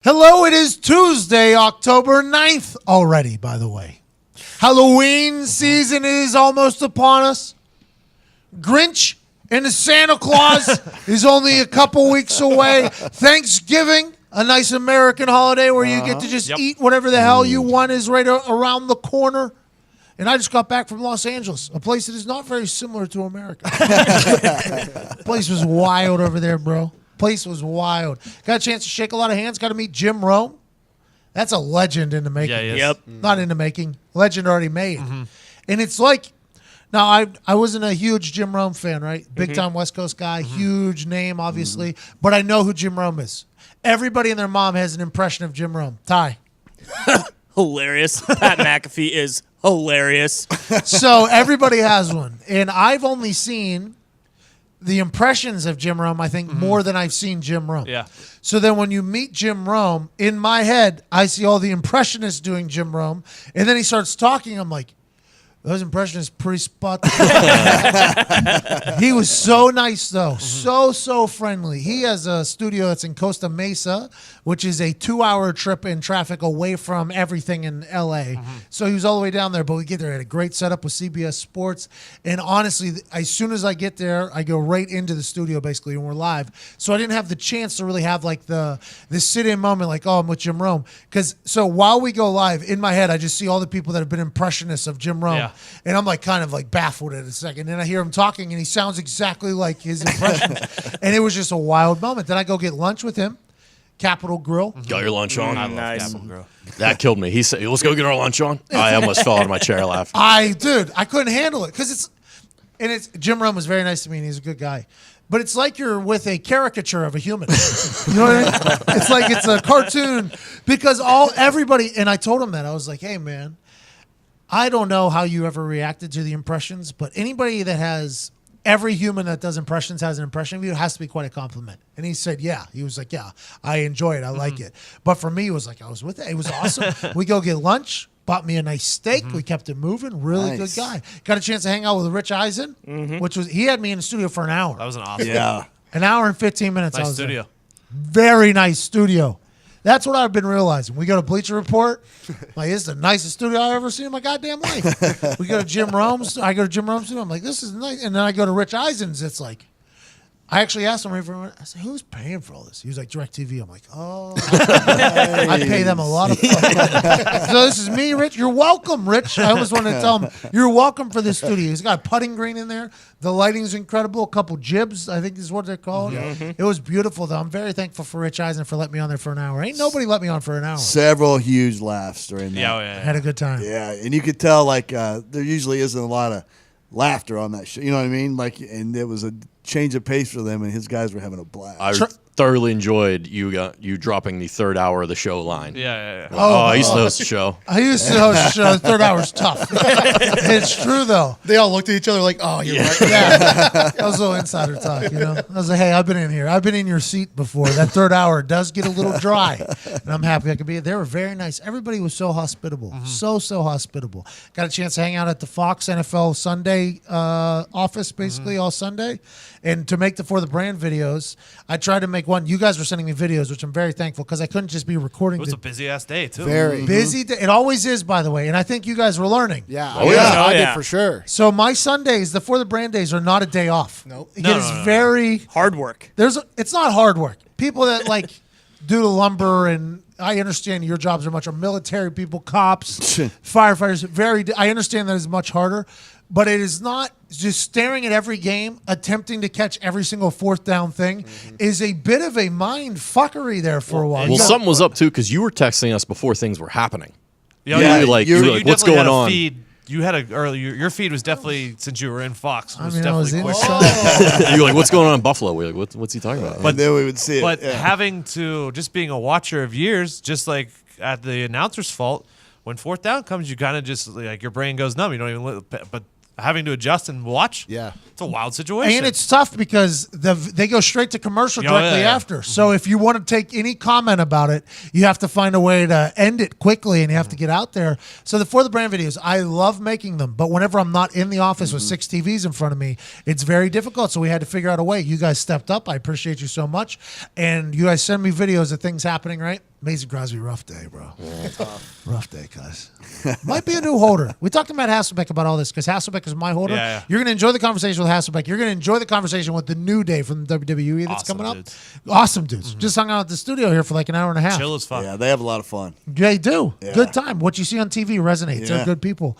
Hello, it is Tuesday, October 9th already, by the way. Halloween season is almost upon us. Grinch and the Santa Claus is only a couple weeks away. Thanksgiving, a nice American holiday where you get to just eat whatever the hell you want, is right around the corner. And I just got back from Los Angeles, a place that is not very similar to America. The place was wild over there, bro. Place was wild. Got a chance to shake a lot of hands. Got to meet Jim Rome. That's a legend in the making. Yeah, Yep. Not in the making. Legend already made. And it's like, now I wasn't a huge Jim Rome fan, right? Big time West Coast guy, huge name, obviously. But I know who Jim Rome is. Everybody and their mom has an impression of Jim Rome. Ty. Hilarious. Pat McAfee is hilarious. So everybody has one. And I've only seen the impressions of Jim Rome, I think, more than I've seen Jim Rome. Yeah. So then when you meet Jim Rome, in my head, I see all the impressionists doing Jim Rome. And then he starts talking. I'm like, those impressionists pretty spot on. He was so nice, though. So friendly. He has a studio that's in Costa Mesa, which is a 2-hour trip in traffic away from everything in L.A. So he was all the way down there, but we get there. Had a great setup with CBS Sports. And honestly, as soon as I get there, I go right into the studio, basically, and we're live. So I didn't have the chance to really have, like, the sit-in moment, like, oh, I'm with Jim Rome. So while we go live, in my head, I just see all the people that have been impressionists of Jim Rome. Yeah. And I'm like kind of like baffled at a second. Then I hear him talking and he sounds exactly like his impressions. And it was just a wild moment. Then I go get lunch with him. Capitol Grill. Got your lunch on? Nice. Capitol Grill. That killed me. He said, let's go get our lunch on. I almost fell out of my chair laughing. I couldn't handle it because Jim Rome was very nice to me and he's a good guy. But it's like you're with a caricature of a human. You know what I mean? It's like it's a cartoon because everybody, and I told him that. I was like, hey, man, I don't know how you ever reacted to the impressions, but anybody that has, every human that does impressions has an impression of you, it has to be quite a compliment. And he said, yeah. He was like, yeah, I enjoy it. I like it. But for me, it was like, I was with it. It was awesome. We go get lunch, bought me a nice steak. We kept it moving. Really good guy. Got a chance to hang out with Rich Eisen, which was, he had me in the studio for an hour. That was an awesome. Yeah. An hour and 15 minutes. I Nice was studio. there. Very nice studio. That's what I've been realizing. We go to Bleacher Report. Like, this is the nicest studio I've ever seen in my goddamn life. We go to Jim Rome's. I go to Jim Rome's studio. I'm like, this is nice. And then I go to Rich Eisen's. It's like, I actually asked him, I said, who's paying for all this? He was like, DirecTV. I'm like, oh, I pay them a lot of money. So this is me, Rich. You're welcome, Rich. I almost wanted to tell him, you're welcome for this studio. He's got a putting green in there. The lighting's incredible. A couple jibs, I think is what they're called. It was beautiful, though. I'm very thankful for Rich Eisen for letting me on there for an hour. Ain't nobody let me on for an hour. Several huge laughs during that. Yeah. Had a good time. Yeah, and you could tell like there usually isn't a lot of laughter on that show. You know what I mean? Like, and it was a change of pace for them, and his guys were having a blast. I thoroughly enjoyed you dropping the third hour of the show line. Yeah. I used to host the show. I used to host a show. The third hour's tough. It's true, though. They all looked at each other like, oh, you're right. Yeah. That was a little insider talk, you know. I was like, hey, I've been in here. I've been in your seat before. That third hour does get a little dry. And I'm happy I could be. They were very nice. Everybody was so hospitable. So hospitable. Got a chance to hang out at the Fox NFL Sunday office, basically, all Sunday. And to make the For the Brand videos, I tried to make one. You guys were sending me videos, which I'm very thankful because I couldn't just be recording. It was a busy-ass day, too. Very busy day. It always is, by the way. And I think you guys were learning. Yeah, Oh, yeah. I did yeah. for sure. So my Sundays, the For the Brand days, are not a day off. Nope. It is very Hard work. it's not hard work. People that like do the lumber, and I understand your jobs are much military people, cops, firefighters. I understand that it's much harder, but it is not just staring at every game, attempting to catch every single fourth down thing is a bit of a mind fuckery there for a while. Well, something was up, too, because you were texting us before things were happening. Yeah, You were like, what's definitely going had a on? Feed. You had your feed was definitely, since you were in Fox, was I was definitely quick. inside. You were like, what's going on in Buffalo? We're like, what's he talking about? and then we would see it. But yeah. having to, just being a watcher of years, just like at the announcer's fault, when fourth down comes, you kind of just, like, your brain goes numb. You don't even, but having to adjust and watch, Yeah. it's a wild situation. And it's tough because they go straight to commercial directly after. So if you want to take any comment about it, you have to find a way to end it quickly, and you have to get out there. So the For the Brand videos, I love making them, but whenever I'm not in the office with 6 TVs in front of me, it's very difficult. So we had to figure out a way. You guys stepped up. I appreciate you so much. And you guys send me videos of things happening, right? Mason Crosby, rough day, bro. Rough day, cuz. Might be a new holder. We talked to Matt Hasselbeck about all this because Hasselbeck is my holder. Yeah. You're going to enjoy the conversation with Hasselbeck. You're going to enjoy the conversation with the New Day from the WWE that's Awesome coming up. dudes. Awesome dudes. Just hung out at the studio here for like an hour and a half. Chill as fuck. Yeah, they have a lot of fun. They do. Yeah. Good time. What you see on TV resonates. Yeah. They're good people.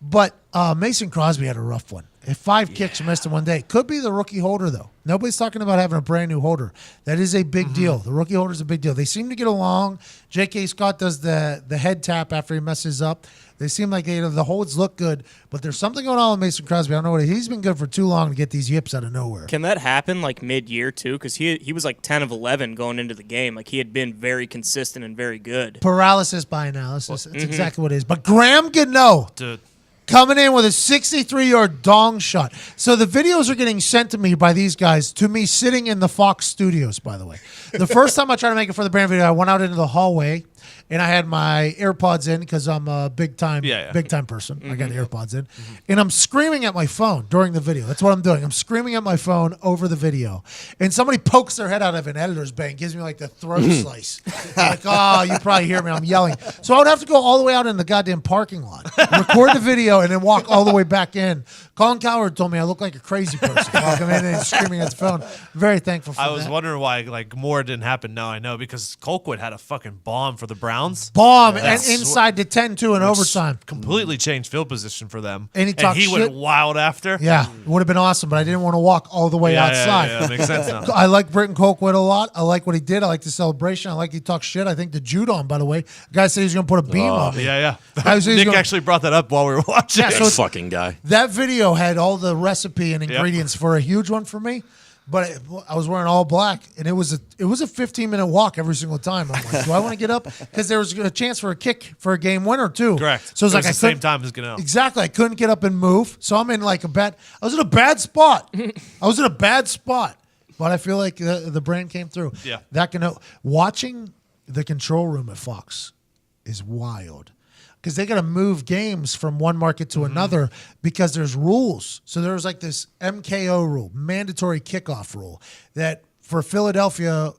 But Mason Crosby had a rough one. If 5 kicks missed in one day. Could be the rookie holder, though. Nobody's talking about having a brand new holder. That is a big deal. The rookie holder is a big deal. They seem to get along. J.K. Scott does the head tap after he messes up. They seem like the holds look good, but there's something going on with Mason Crosby. I don't know what it is. He's been good for too long to get these yips out of nowhere. Can that happen like mid-year too? Because he was like 10 of 11 going into the game. Like he had been very consistent and very good. Paralysis by analysis. That's exactly what it is. But Graham Gano. Dude. Coming in with a 63-yard dong shot. So the videos are getting sent to me by these guys, to me sitting in the Fox studios, by the way. The first time I tried to make it for the brand video, I went out into the hallway, and I had my AirPods in because I'm a big-time person. I got the AirPods in. And I'm screaming at my phone during the video. That's what I'm doing. I'm screaming at my phone over the video. And somebody pokes their head out of an editor's bay and gives me like the throat slice. Like, oh, you probably hear me. I'm yelling. So I would have to go all the way out in the goddamn parking lot, record the video, and then walk all the way back in. Colin Cowherd told me I look like a crazy person walking in and screaming at the phone. Very thankful for that. I was wondering why like more didn't happen. Now I know because Colquitt had a fucking bomb for the Browns. Bomb and That's inside to 10-2 in overtime. Completely changed field position for them. And he talked went shit. wild after. Yeah, it would have been awesome, but I didn't want to walk all the way outside. Yeah, makes sense now. I like Britton Colquitt a lot. I like what he did. I like the celebration. I like he talked shit. I think the Judon, by the way, the guy said he's going to put a beam on me. Yeah. I was- he's Nick gonna- actually brought that up while we were watching. Yeah, That so it's- fucking guy. That video had all the recipe and ingredients for a huge one for me. But I was wearing all black, and it was a 15-minute walk every single time. I'm like, do I want to get up? Because there was a chance for a kick for a game winner too. Correct. So it was like the I same couldn't- time as Gano. Exactly. I couldn't get up and move. So I'm in like I was in a bad spot. But I feel like the brand came through. Yeah. Watching the control room at Fox is wild. Because they got to move games from one market to another because there's rules. So there's like this MKO rule, mandatory kickoff rule, that for Philadelphia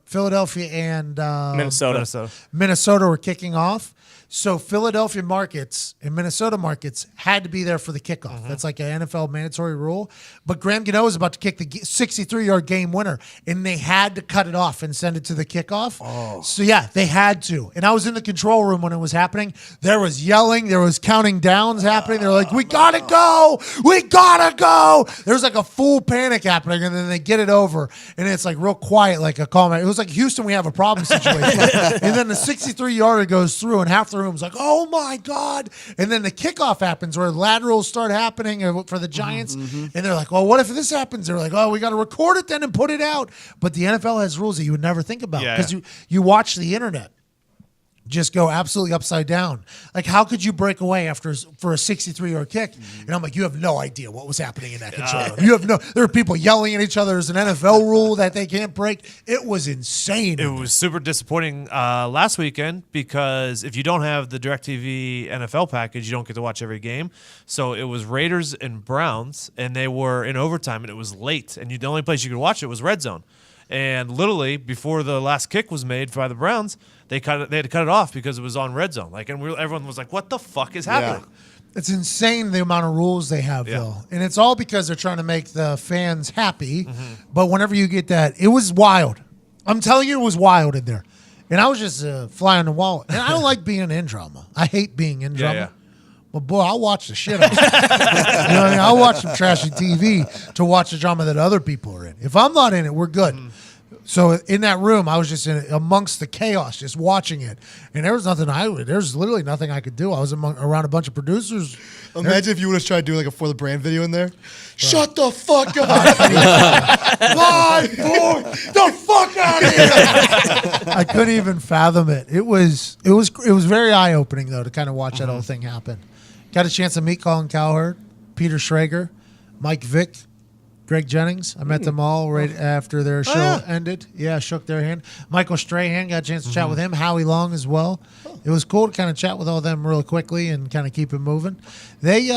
and Minnesota were kicking off. So Philadelphia markets and Minnesota markets had to be there for the kickoff. That's like an NFL mandatory rule. But Graham Gano was about to kick the 63-yard game winner, and they had to cut it off and send it to the kickoff. Oh. So, yeah, they had to. And I was in the control room when it was happening. There was yelling. There was counting downs happening. They were like, we got to go. We got to go. There was like a full panic happening, and then they get it over, and it's like real quiet, like a comment. It was like, Houston, we have a problem situation. And then the 63-yarder goes through, and half the room's like, oh my God. And then the kickoff happens where laterals start happening for the Giants. And they're like, well, what if this happens? They're like, oh, we got to record it then and put it out. But the NFL has rules that you would never think about because you watch the internet just go absolutely upside down. Like, how could you break away for a 63-yard kick? And I'm like, you have no idea what was happening in that control room. There are people yelling at each other. There's an NFL rule that they can't break. It was insane. It was super disappointing last weekend because if you don't have the DirecTV NFL package, you don't get to watch every game. So it was Raiders and Browns, and they were in overtime, and it was late. And the only place you could watch it was Red Zone. And literally, before the last kick was made by the Browns, they had to cut it off because it was on Red Zone. Like, and everyone was like, "What the fuck is happening?" It's insane the amount of rules they have, though. And it's all because they're trying to make the fans happy. But whenever you get that, it was wild. I'm telling you, it was wild in there. And I was just fly on the wall. And I don't like being in drama. I hate being in drama. Yeah. But, boy, I'll watch the shit out of it. You know what I mean? I'll watch some trashy TV to watch the drama that other people are in. If I'm not in it, we're good. So in that room, I was just amongst the chaos, just watching it, and there was literally nothing I could do. I was around a bunch of producers. Imagine if you would have tried doing like a For the Brand video in there. Shut the fuck up! 5, 4, the fuck out of here! I couldn't even fathom it. It was very eye opening though to kind of watch that whole thing happen. Got a chance to meet Colin Cowherd, Peter Schrager, Mike Vick, Greg Jennings. I met them all right after their show ended. Yeah, shook their hand. Michael Strahan, got a chance to chat with him. Howie Long as well. It was cool to kind of chat with all of them real quickly and kind of keep it moving. They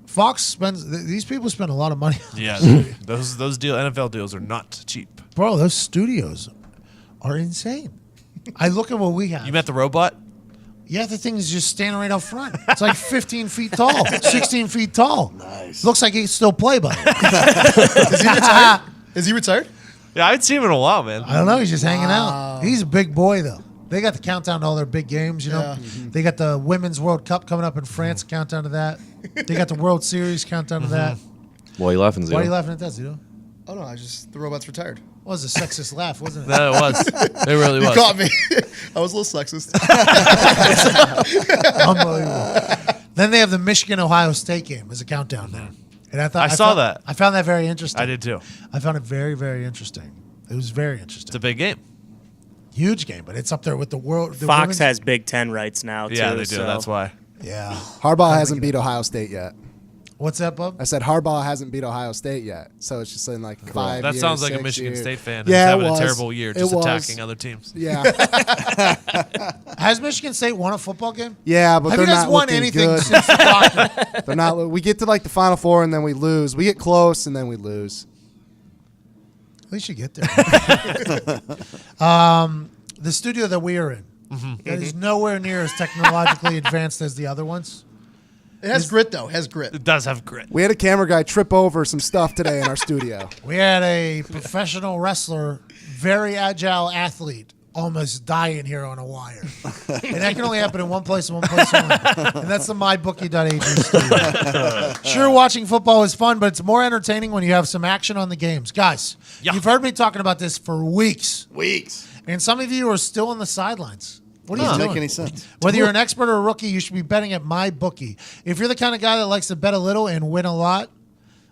Fox spends. These people spend a lot of money. Yeah, those NFL deals are not cheap. Bro, those studios are insane. I look at what we have. You met the robot? Yeah, the thing is just standing right up front. It's like 15 feet tall, 16 feet tall. Nice. Looks like he can still play, but Is he retired? Is he retired? Yeah, I hadn't seen him in a while, man. I don't know. He's just hanging out. He's a big boy, though. They got the countdown to all their big games, you know. Yeah. They got the Women's World Cup coming up in France, countdown to that. They got the World Series, countdown to that. Why are you laughing, Zito? Why are you laughing at that, Zito? Oh no, the robot's retired. What was a sexist laugh, wasn't it? That it was. It really You was. caught me. I was a little sexist. Unbelievable. Then they have the Michigan-Ohio State game as a countdown now. And I saw that. I found that very interesting. I did too. I found it very, very interesting. It was very interesting. It's a big game. Huge game, but it's up there with the world. The Fox women's- has Big Ten rights now, too. Yeah, they do. so- That's why. Yeah. Harbaugh hasn't beat Ohio State yet. What's that, Bub? I said Harbaugh hasn't beat Ohio State yet, so it's just in like 5 That years, sounds like a 6 Michigan years. State fan Yeah, who's it having was. a terrible year It just was. attacking other teams. Yeah, Has Michigan State won a football game? yeah, but Have they're you guys not won looking anything good. since the doctor? They're not. We get to like the Final Four and then we lose. We get close and then we lose. At least you get there. The studio that we are in, that is nowhere near as technologically advanced as the other ones. It has grit though. It has grit. It does have grit. We had a camera guy trip over some stuff today in our studio. We had a professional wrestler, very agile athlete, almost dying here on a wire. And that can only happen in one place and one place only. And that's the mybookie.ag studio. Sure, watching football is fun, but it's more entertaining when you have some action on the games. Guys, Yeah. you've heard me talking about this for weeks. Weeks. And some of you are still on the sidelines. What are you Doesn't doing? make any sense. Whether you're an expert or a rookie, you should be betting at MyBookie. If you're the kind of guy that likes to bet a little and win a lot,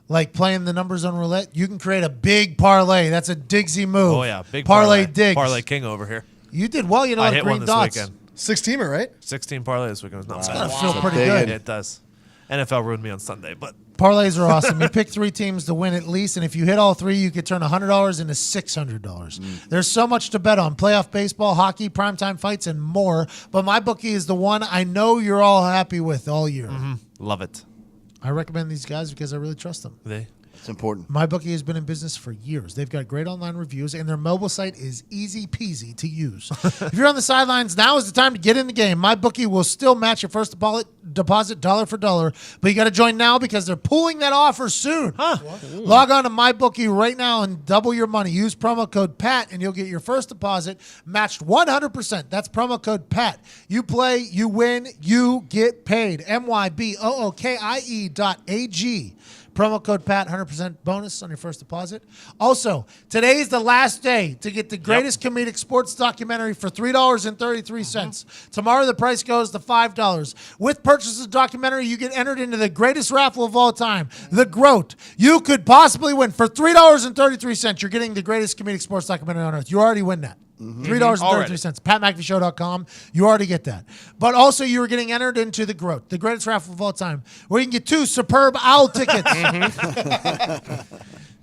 like playing the numbers on roulette, you can create a big parlay. That's a Digsy move. Oh, yeah. Big parlay Diggs. Parlay king over here. You did well. You know, I like hit green one this dots. weekend. 6-teamer, right? 16 parlay this weekend was not Gotta bad. feel pretty big good. It does. NFL ruined me on Sunday, but Parlays are awesome. You pick 3 teams to win at least, and if you hit all 3, you could turn $100 into $600. There's so much to bet on: playoff baseball, hockey, primetime fights, and more. But MyBookie is the one I know you're all happy with all year. love it. I recommend these guys because I really trust them. It's important. MyBookie has been in business for years. They've got great online reviews, and their mobile site is easy peasy to use. If you're on the sidelines, now is the time to get in the game. MyBookie will still match your first deposit dollar for dollar, but you got to join now because they're pulling that offer soon. Log on to MyBookie right now and double your money. Use promo code PAT, and you'll get your first deposit matched 100%. That's promo code PAT. You play, you win, you get paid. MyBookie.ag. Promo code PAT, 100% bonus on your first deposit. Also, today is the last day to get the greatest comedic sports documentary for $3.33. Tomorrow, the price goes to $5. With purchase of the documentary, you get entered into the greatest raffle of all time, The Groat. You could possibly win for $3.33. You're getting the greatest comedic sports documentary on earth. You already win that. $3.33. PatMcAfeeShow.com. You already get that. But also, you were getting entered into The Groat, the greatest raffle of all time, where you can get 2 superb owl tickets,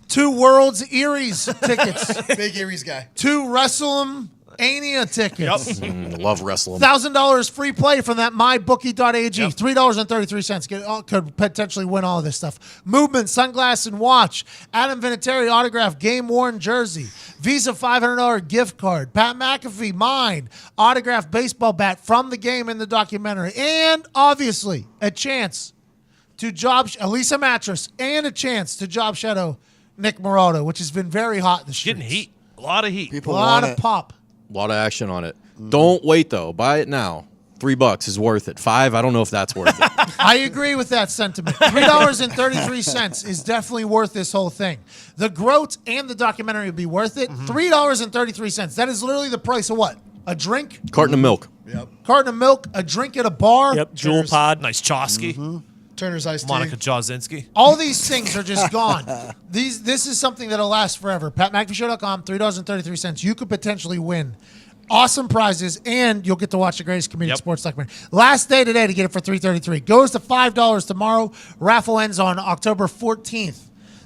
2 World's Eries tickets, Big Aries guy. 2 WrestleMania tickets. Love wrestling. $1,000 free play from that MyBookie.ag. $3.33. Could potentially win all of this stuff. Movement, sunglass, and watch. Adam Vinatieri autograph, game-worn jersey. Visa $500 gift card. Pat McAfee, mine. Autographed baseball bat from the game in the documentary. And, obviously, a chance to Elisa Mattress, and a chance to job shadow Nick Morado, which has been very hot in the streets. Getting heat. A lot of heat. A People lot want of it. pop. A lot of action on it. Don't wait though. Buy it now. $3 is worth it. $5, I don't know if that's worth it. I agree with that sentiment. $3.33 is definitely worth this whole thing. The Groat and the documentary would be worth it. $3.33. That is literally the price of what? A drink? Carton of milk. Carton of milk? A drink at a bar? Yep, Jewel Pod. Nice Chosky. Turner's Ice Tea. Monica Jasinski. All these things are just gone. This is something that'll last forever. PatMcAfeeShow.com, $3.33. You could potentially win awesome prizes, and you'll get to watch the greatest comedic sports documentary. Last day today to get it for $3.33. Goes to $5 tomorrow. Raffle ends on October 14th.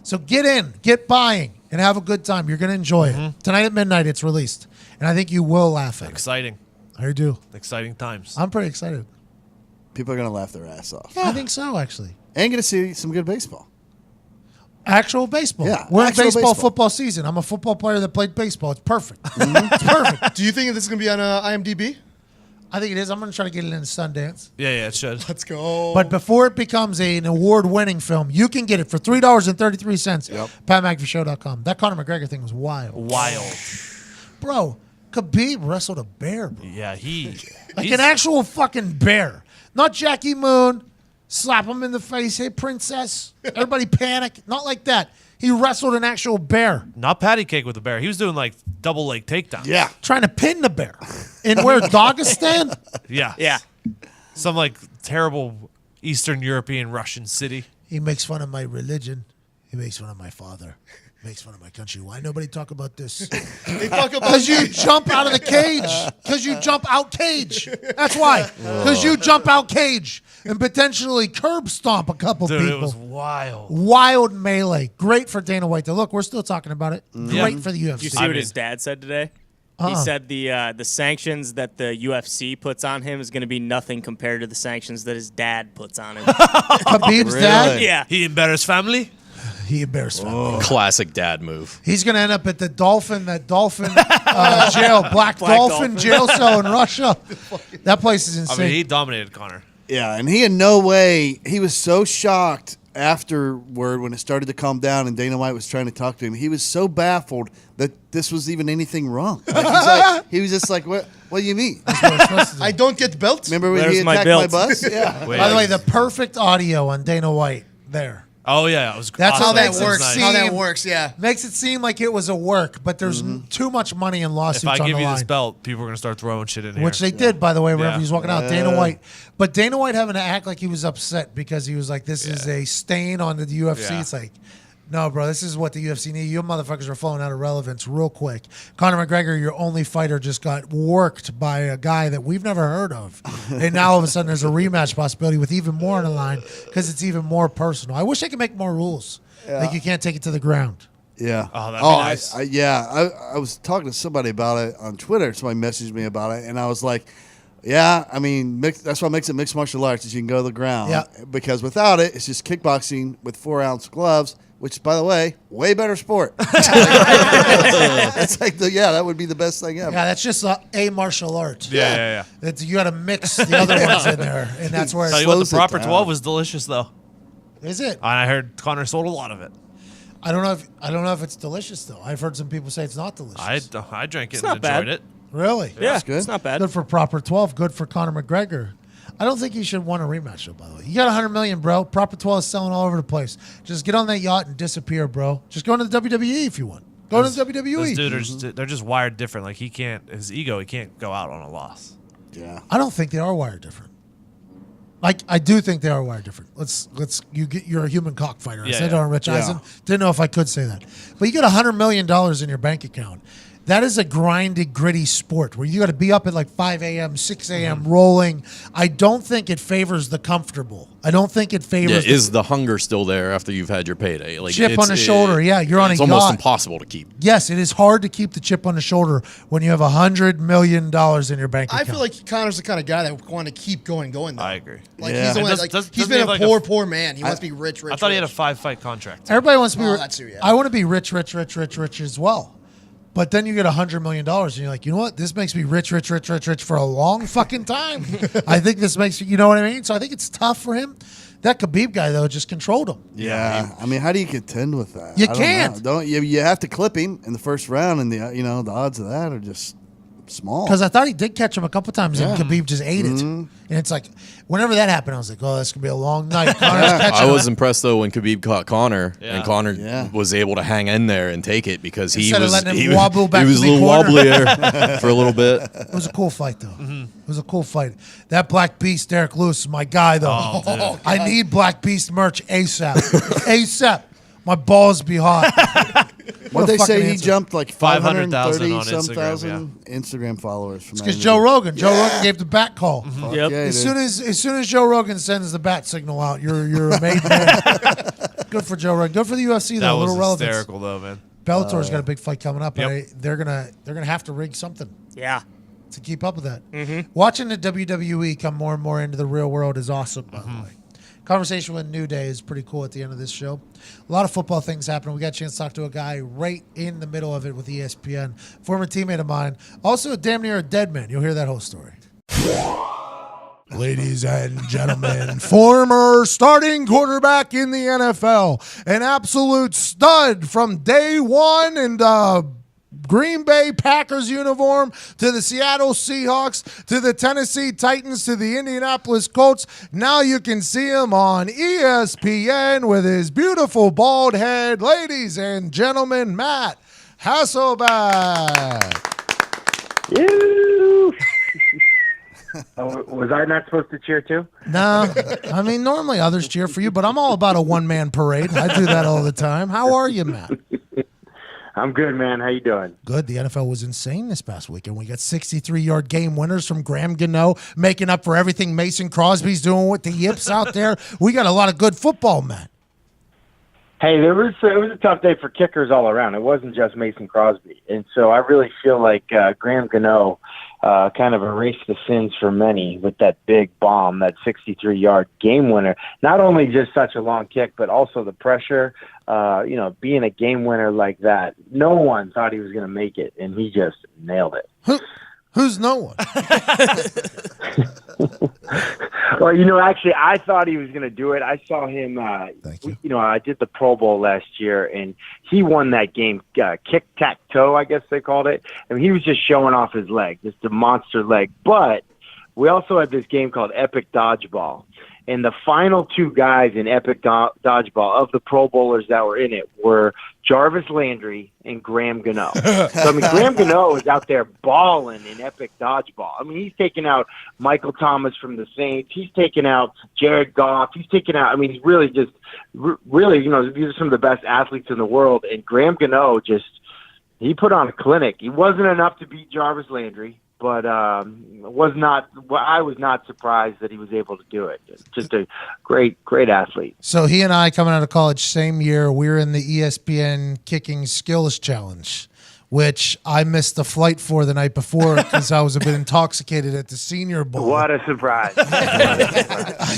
So get in, get buying, and have a good time. You're going to enjoy it. Tonight at midnight, it's released, and I think you will laugh at it. Exciting. I do. Exciting times. I'm pretty excited. People are going to laugh their ass off. I think so, actually. And going to see some good baseball. Actual baseball. Yeah, We're in actual baseball, baseball. football season. I'm a football player that played baseball. It's perfect. It's perfect. Do you think this is gonna be on IMDb? I think it is. I'm going to try to get it in Sundance. Yeah, it should. Let's go. But before it becomes an award-winning film, you can get it for $3.33. Yep. PatMcAfeeShow.com. That Conor McGregor thing was wild. Wild. Bro, Khabib wrestled a bear, bro. Yeah, he's Like an actual fucking bear. Not Jackie Moon. Slap him in the face. Hey, princess. Everybody panic. Not like that. He wrestled an actual bear. not patty cake with the bear. He was doing like double leg takedowns. Yeah. Trying to pin the bear. In where? Dagestan? Yeah. Yeah. Some like terrible Eastern European Russian city. He makes fun of my religion. He makes fun of my father. Makes fun of my country. Why nobody talk about this? they talk about Because you jump out of the cage. Because you jump out cage. That's why. Because you jump out cage and potentially curb stomp a couple Dude, people. it was wild. Wild melee. Great for Dana White. Though. Look, we're still talking about it. Yeah. Great for the UFC. Did you see what his dad said today? He said the sanctions that the UFC puts on him is going to be nothing compared to the sanctions that his dad puts on him. Khabib's dad? Really? Yeah. He embarrassed family. He embarrassed family. Classic dad move. He's going to end up at the dolphin jail, Black Dolphin Dolphin. jail cell in Russia. That place is I insane. mean, he dominated Connor. Yeah, and he in no way, he was so shocked afterward when it started to calm down and Dana White was trying to talk to him. He was so baffled that this was even anything wrong. He was just like, what do you mean? I don't get the belt. Remember when There's he my attacked my belt. bus? Yeah. Wait, By the way, the perfect audio on Dana White there. oh yeah, it was. That's awesome. how that It was works. nice. See, How that works, yeah. Makes it seem like it was a work, but there's too much money in lawsuits If I on give the you line. this belt, people are gonna start throwing shit in here. Which they did, by the way, wherever Yeah. he's walking out. Dana White. But Dana White having to act like he was upset because he was like, this is a stain on the UFC. Yeah. It's like, no, bro, this is what the UFC need. You motherfuckers are falling out of relevance real quick. Conor McGregor, your only fighter, just got worked by a guy that we've never heard of. And now all of a sudden there's a rematch possibility with even more on the line because it's even more personal. I wish they could make more rules. Like you can't take it to the ground. Yeah. Oh, that'd be nice. I was talking to somebody about it on Twitter. Somebody messaged me about it, and I was like, yeah, I mean, that's what makes it mixed martial arts is you can go to the ground. Yeah. Because without it, it's just kickboxing with 4-ounce gloves, which, by the way, way better sport. It's like, that would be the best thing ever. Yeah, that's just a martial art. yeah. You got to mix the other ones in there, and that's where Tell it's you what, the slows it proper down. 12 was delicious though. Is it? And I heard Connor sold a lot of it. I don't know if it's delicious though. I've heard some people say it's not delicious. I drank it It's and not bad. enjoyed it. Really? Yeah, That's good. it's not bad. Good for proper 12. Good for Conor McGregor. I don't think he should want a rematch though. By the way, you got $100 million, bro. Proper 12 is selling all over the place. Just get on that yacht and disappear, bro. Just go into the WWE if you want. Go to the Those WWE. dudes are they're just wired different. Like he can't go out on a loss. Yeah. I don't think they are wired different. Like I do think they are wired different. You're a human cockfighter. I Yeah, said it yeah. on Rich Yeah. Eisen. Didn't know if I could say that. But you got $100 million in your bank account. That is a grinded, gritty sport where you got to be up at like 5 a.m., 6 a.m. rolling. I don't think it favors the comfortable. I don't think it Yeah, favors is the hunger still there after you've had your payday? Like chip on the shoulder. Yeah, you're on a It's almost yacht. impossible to keep. Yes, it is hard to keep the chip on the shoulder when you have $100 million in your bank account. I feel like Connor's the kind of guy that would want to keep going though. I agree. Like Yeah. he's the And one does- like does- he's doesn't he been a have like poor man. He wants to be rich. I thought he had a rich. 5-fight contract. Everybody wants to be. Oh, that's true, yeah. I want to be rich as well. But then you get $100 million, and you're like, you know what? This makes me rich for a long fucking time. I think this makes you know what I mean. So I think it's tough for him. That Khabib guy though just controlled him. Yeah. I mean, how do you contend with that? You I don't can't. know. Don't you? You have to clip him in the first round, and the odds of that are just small. Because I thought he did catch him a couple times, and Yeah. Khabib just ate it. And it's like, whenever that happened, I was like, oh, this could be a long night. Connor's catching I him. was impressed though when Khabib caught Connor Yeah. and Connor Yeah. was able to hang in there and take it because he Instead of was letting him he was- wobble back he was to a the little corner. wobblier for a little bit. It was a cool fight, though. It was a cool fight. That Black Beast, Derek Lewis, is my guy, though. Oh, I need Black Beast merch ASAP. ASAP. My balls be hot. What a they say fucking he answer. jumped like 500,000 on 530 some Instagram, thousand Instagram followers from Because that Joe interview. Rogan. Joe Rogan gave the bat call. Fuck Yep. yeah, As dude. soon as Joe Rogan sends the bat signal out, you're a made man. Good for Joe Rogan. Good for the UFC That though. A was little relevance. hysterical though, man. Bellator's got a big fight coming up. Yep. And they're gonna have to rig something Yeah. to keep up with that. Watching the WWE come more and more into the real world is awesome. By the way, Conversation with New Day is pretty cool at the end of this show. A lot of football things happening. We got a chance to talk to a guy right in the middle of it with ESPN, former teammate of mine, also damn near a dead man. You'll hear that whole story. Ladies and gentlemen, former starting quarterback in the NFL, an absolute stud from day one in the Green Bay Packers uniform to the Seattle Seahawks to the Tennessee Titans to the Indianapolis Colts. Now you can see him on ESPN with his beautiful bald head. Ladies and gentlemen, Matt Hasselbeck. You. Was I not supposed to cheer too? No, I mean, normally others cheer for you, but I'm all about a one-man parade. I do that all the time. How are you, Matt? I'm good, man. How you doing? Good. The NFL was insane this past weekend. We got 63-yard game winners from Graham Gano, making up for everything Mason Crosby's doing with the yips out there. We got a lot of good football, Matt. Hey, it was a tough day for kickers all around. It wasn't just Mason Crosby. And so I really feel like Graham Gano kind of erased the sins for many with that big bomb, that 63-yard game winner. Not only just such a long kick, but also the pressure, being a game winner like that. No one thought he was going to make it, and he just nailed it. Who's no one? Well, actually, I thought he was going to do it. I saw him, Thank you. I did the Pro Bowl last year, and he won that game, kick-tack-toe, I guess they called it. I mean, he was just showing off his leg, just a monster leg. But we also had this game called Epic Dodgeball. And the final two guys in Epic Dodgeball of the Pro Bowlers that were in it were Jarvis Landry and Graham Gano. So, Graham Gano is out there balling in Epic Dodgeball. I mean, he's taking out Michael Thomas from the Saints. He's taking out Jared Goff. He's taking out, he's really just, these are some of the best athletes in the world. And Graham Gano he put on a clinic. He wasn't enough to beat Jarvis Landry. But I was not surprised that he was able to do it. Just a great athlete. So he and I, coming out of college same year, we were in the ESPN Kicking Skills Challenge, which I missed the flight for the night before because I was a bit intoxicated at the Senior Bowl. What a surprise.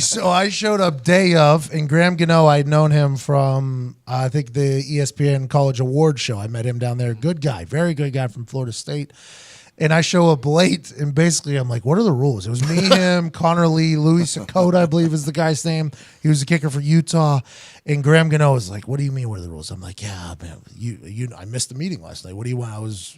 So I showed up day of, and Graham Gano, I'd known him from, I think, the ESPN College Awards show. I met him down there. Good guy, very good guy from Florida State. And I show up late, and basically I'm like, what are the rules? It was me, him, Connor Lee, Louis Sakota, I believe is the guy's name. He was the kicker for Utah. And Graham Gano was like, what do you mean, what are the rules? I'm like, yeah, man, I missed the meeting last night. What do you want?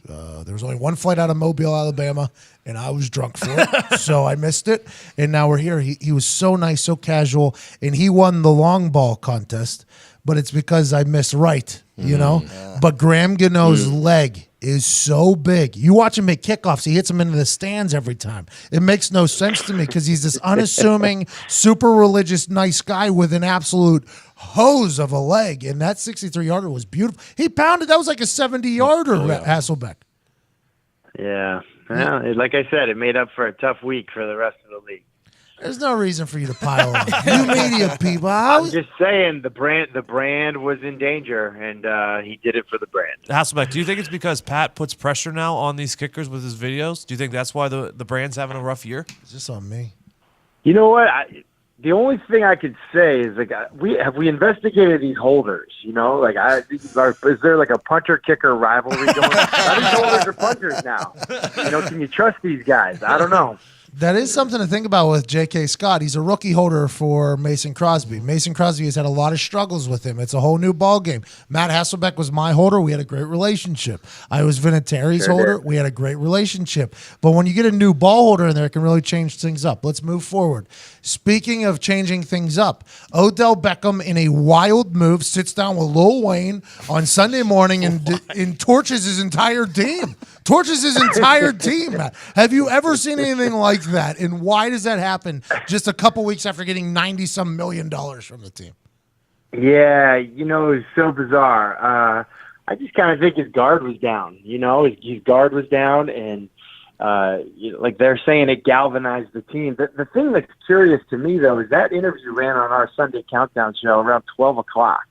There was only one flight out of Mobile, Alabama, and I was drunk for it. So I missed it. And now we're here. He was so nice, so casual, and he won the long ball contest, but it's because I missed right, Yeah. But Graham Gano's leg is so big. You watch him make kickoffs. He hits them into the stands every time. It makes no sense to me because he's this unassuming, super religious, nice guy with an absolute hose of a leg. And that 63-yarder was beautiful. He pounded. That was like a 70-yarder, Hasselbeck. Yeah. Well, like I said, it made up for a tough week for the rest of the league. There's no reason for you to pile on. You media people. I'm just saying the brand was in danger, and he did it for the brand. Hasselbeck, do you think it's because Pat puts pressure now on these kickers with his videos? Do you think that's why the brand's having a rough year? Is this on me? You know what? The only thing I could say is we investigated these holders. Is there like a punter kicker rivalry going? How these holders are punters now? Can you trust these guys? I don't know. That is something to think about with J.K. Scott. He's a rookie holder for Mason Crosby. Mason Crosby has had a lot of struggles with him. It's a whole new ball game. Matt Hasselbeck was my holder. We had a great relationship. I was Vinatieri's holder. We had a great relationship. But when you get a new ball holder in there, it can really change things up. Let's move forward. Speaking of changing things up, Odell Beckham, in a wild move, sits down with Lil Wayne on Sunday morning and torches his entire team. Matt. Have you ever seen anything like that? And why does that happen just a couple weeks after getting $90-some million from the team? Yeah, it was so bizarre. I just kind of think his guard was down. His guard was down, and like they're saying, it galvanized the team. The thing that's curious to me, though, is that interview ran on our Sunday Countdown show around 12 o'clock.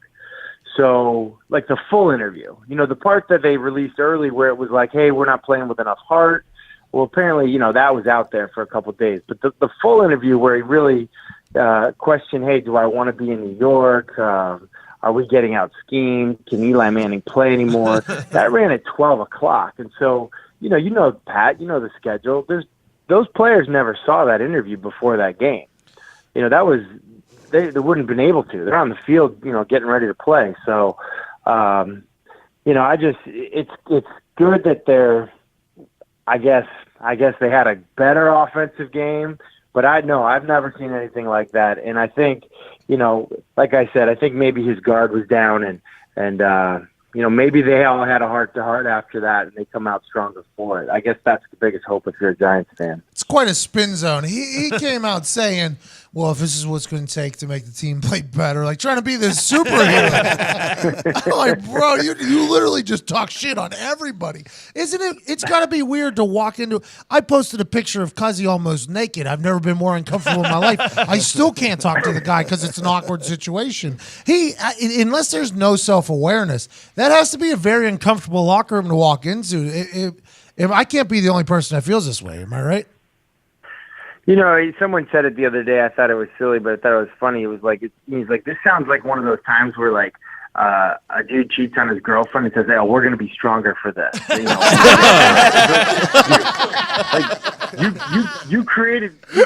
So, like the full interview, the part that they released early where it was like, hey, we're not playing with enough heart. Well, apparently, that was out there for a couple of days. But the full interview where he really, question, hey, do I want to be in New York? Are we getting out schemed? Can Eli Manning play anymore? That ran at 12 o'clock. And so, Pat, the schedule. Those players never saw that interview before that game. That was they wouldn't have been able to. They're on the field, getting ready to play. So, it's good that they're. I guess they had a better offensive game, but I've never seen anything like that. And I think, like I said, I think maybe his guard was down, and maybe they all had a heart-to-heart after that, and they come out stronger for it. I guess that's the biggest hope if you're a Giants fan. It's quite a spin zone. He came out saying, well, if this is what's going to take to make the team play better, like trying to be this superhero. I'm like, bro, you literally just talk shit on everybody. Isn't it? It's got to be weird to walk into. I posted a picture of Cuzzy almost naked. I've never been more uncomfortable in my life. I still can't talk to the guy because it's an awkward situation. Unless there's no self-awareness, that has to be a very uncomfortable locker room to walk into. If I can't be the only person that feels this way, am I right? Someone said it the other day. I thought it was silly, but I thought it was funny. It was like, he's like, this sounds like one of those times where like a dude cheats on his girlfriend and says, "Oh, we're going to be stronger for this." You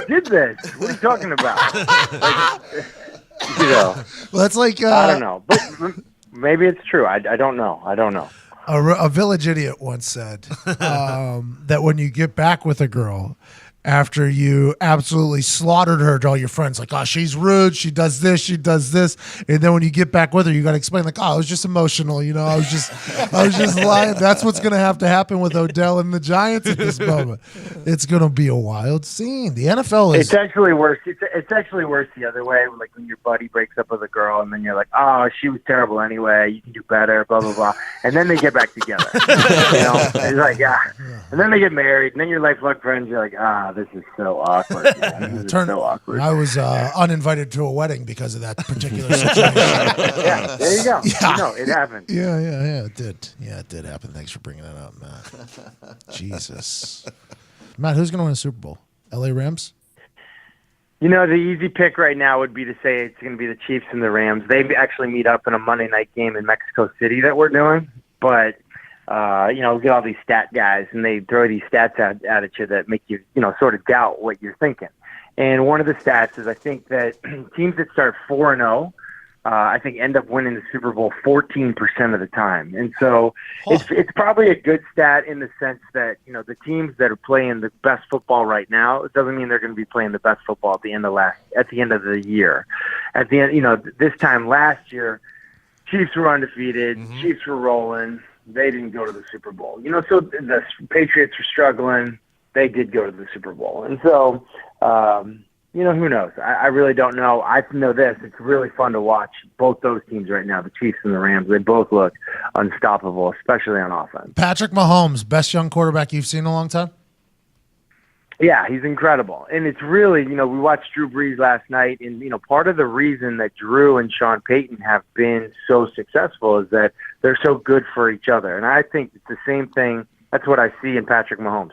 did this. What are you talking about? Well, that's like I don't know, but maybe it's true. I don't know. A village idiot once said that when you get back with a girl after you absolutely slaughtered her to all your friends, like, oh, she's rude, she does this, and then when you get back with her, you got to explain, like, oh, I was just emotional, I was just lying. That's what's going to have to happen with Odell and the Giants at this moment. It's going to be a wild scene. The NFL is. It's actually worse. It's actually worse the other way. Like when your buddy breaks up with a girl, and then you're like, oh, she was terrible anyway. You can do better. Blah blah blah. And then they get back together. It's like, and then they get married, and then you're lifelong friends. You're like, this is so awkward. This is so awkward. I was uninvited to a wedding because of that particular situation. Yeah, there you go. Yeah. It happened. Yeah, it did. Yeah, it did happen. Thanks for bringing it up, Matt. Jesus. Matt, who's going to win a Super Bowl? LA Rams? The easy pick right now would be to say it's going to be the Chiefs and the Rams. They actually meet up in a Monday night game in Mexico City that we're doing. But, we get all these stat guys, and they throw these stats at you that make you, sort of doubt what you're thinking. And one of the stats is I think that teams that start 4-0, I think end up winning the Super Bowl 14% of the time. And so it's probably a good stat in the sense that, the teams that are playing the best football right now, it doesn't mean they're going to be playing the best football at the end of the year. At the end, this time last year, Chiefs were undefeated, Chiefs were rolling, they didn't go to the Super Bowl. So the Patriots were struggling, they did go to the Super Bowl. And so, who knows? I really don't know. I know this. It's really fun to watch both those teams right now, the Chiefs and the Rams. They both look unstoppable, especially on offense. Patrick Mahomes, best young quarterback you've seen in a long time? Yeah, he's incredible. And it's really, we watched Drew Brees last night, and, part of the reason that Drew and Sean Payton have been so successful is that they're so good for each other. And I think it's the same thing. That's what I see in Patrick Mahomes.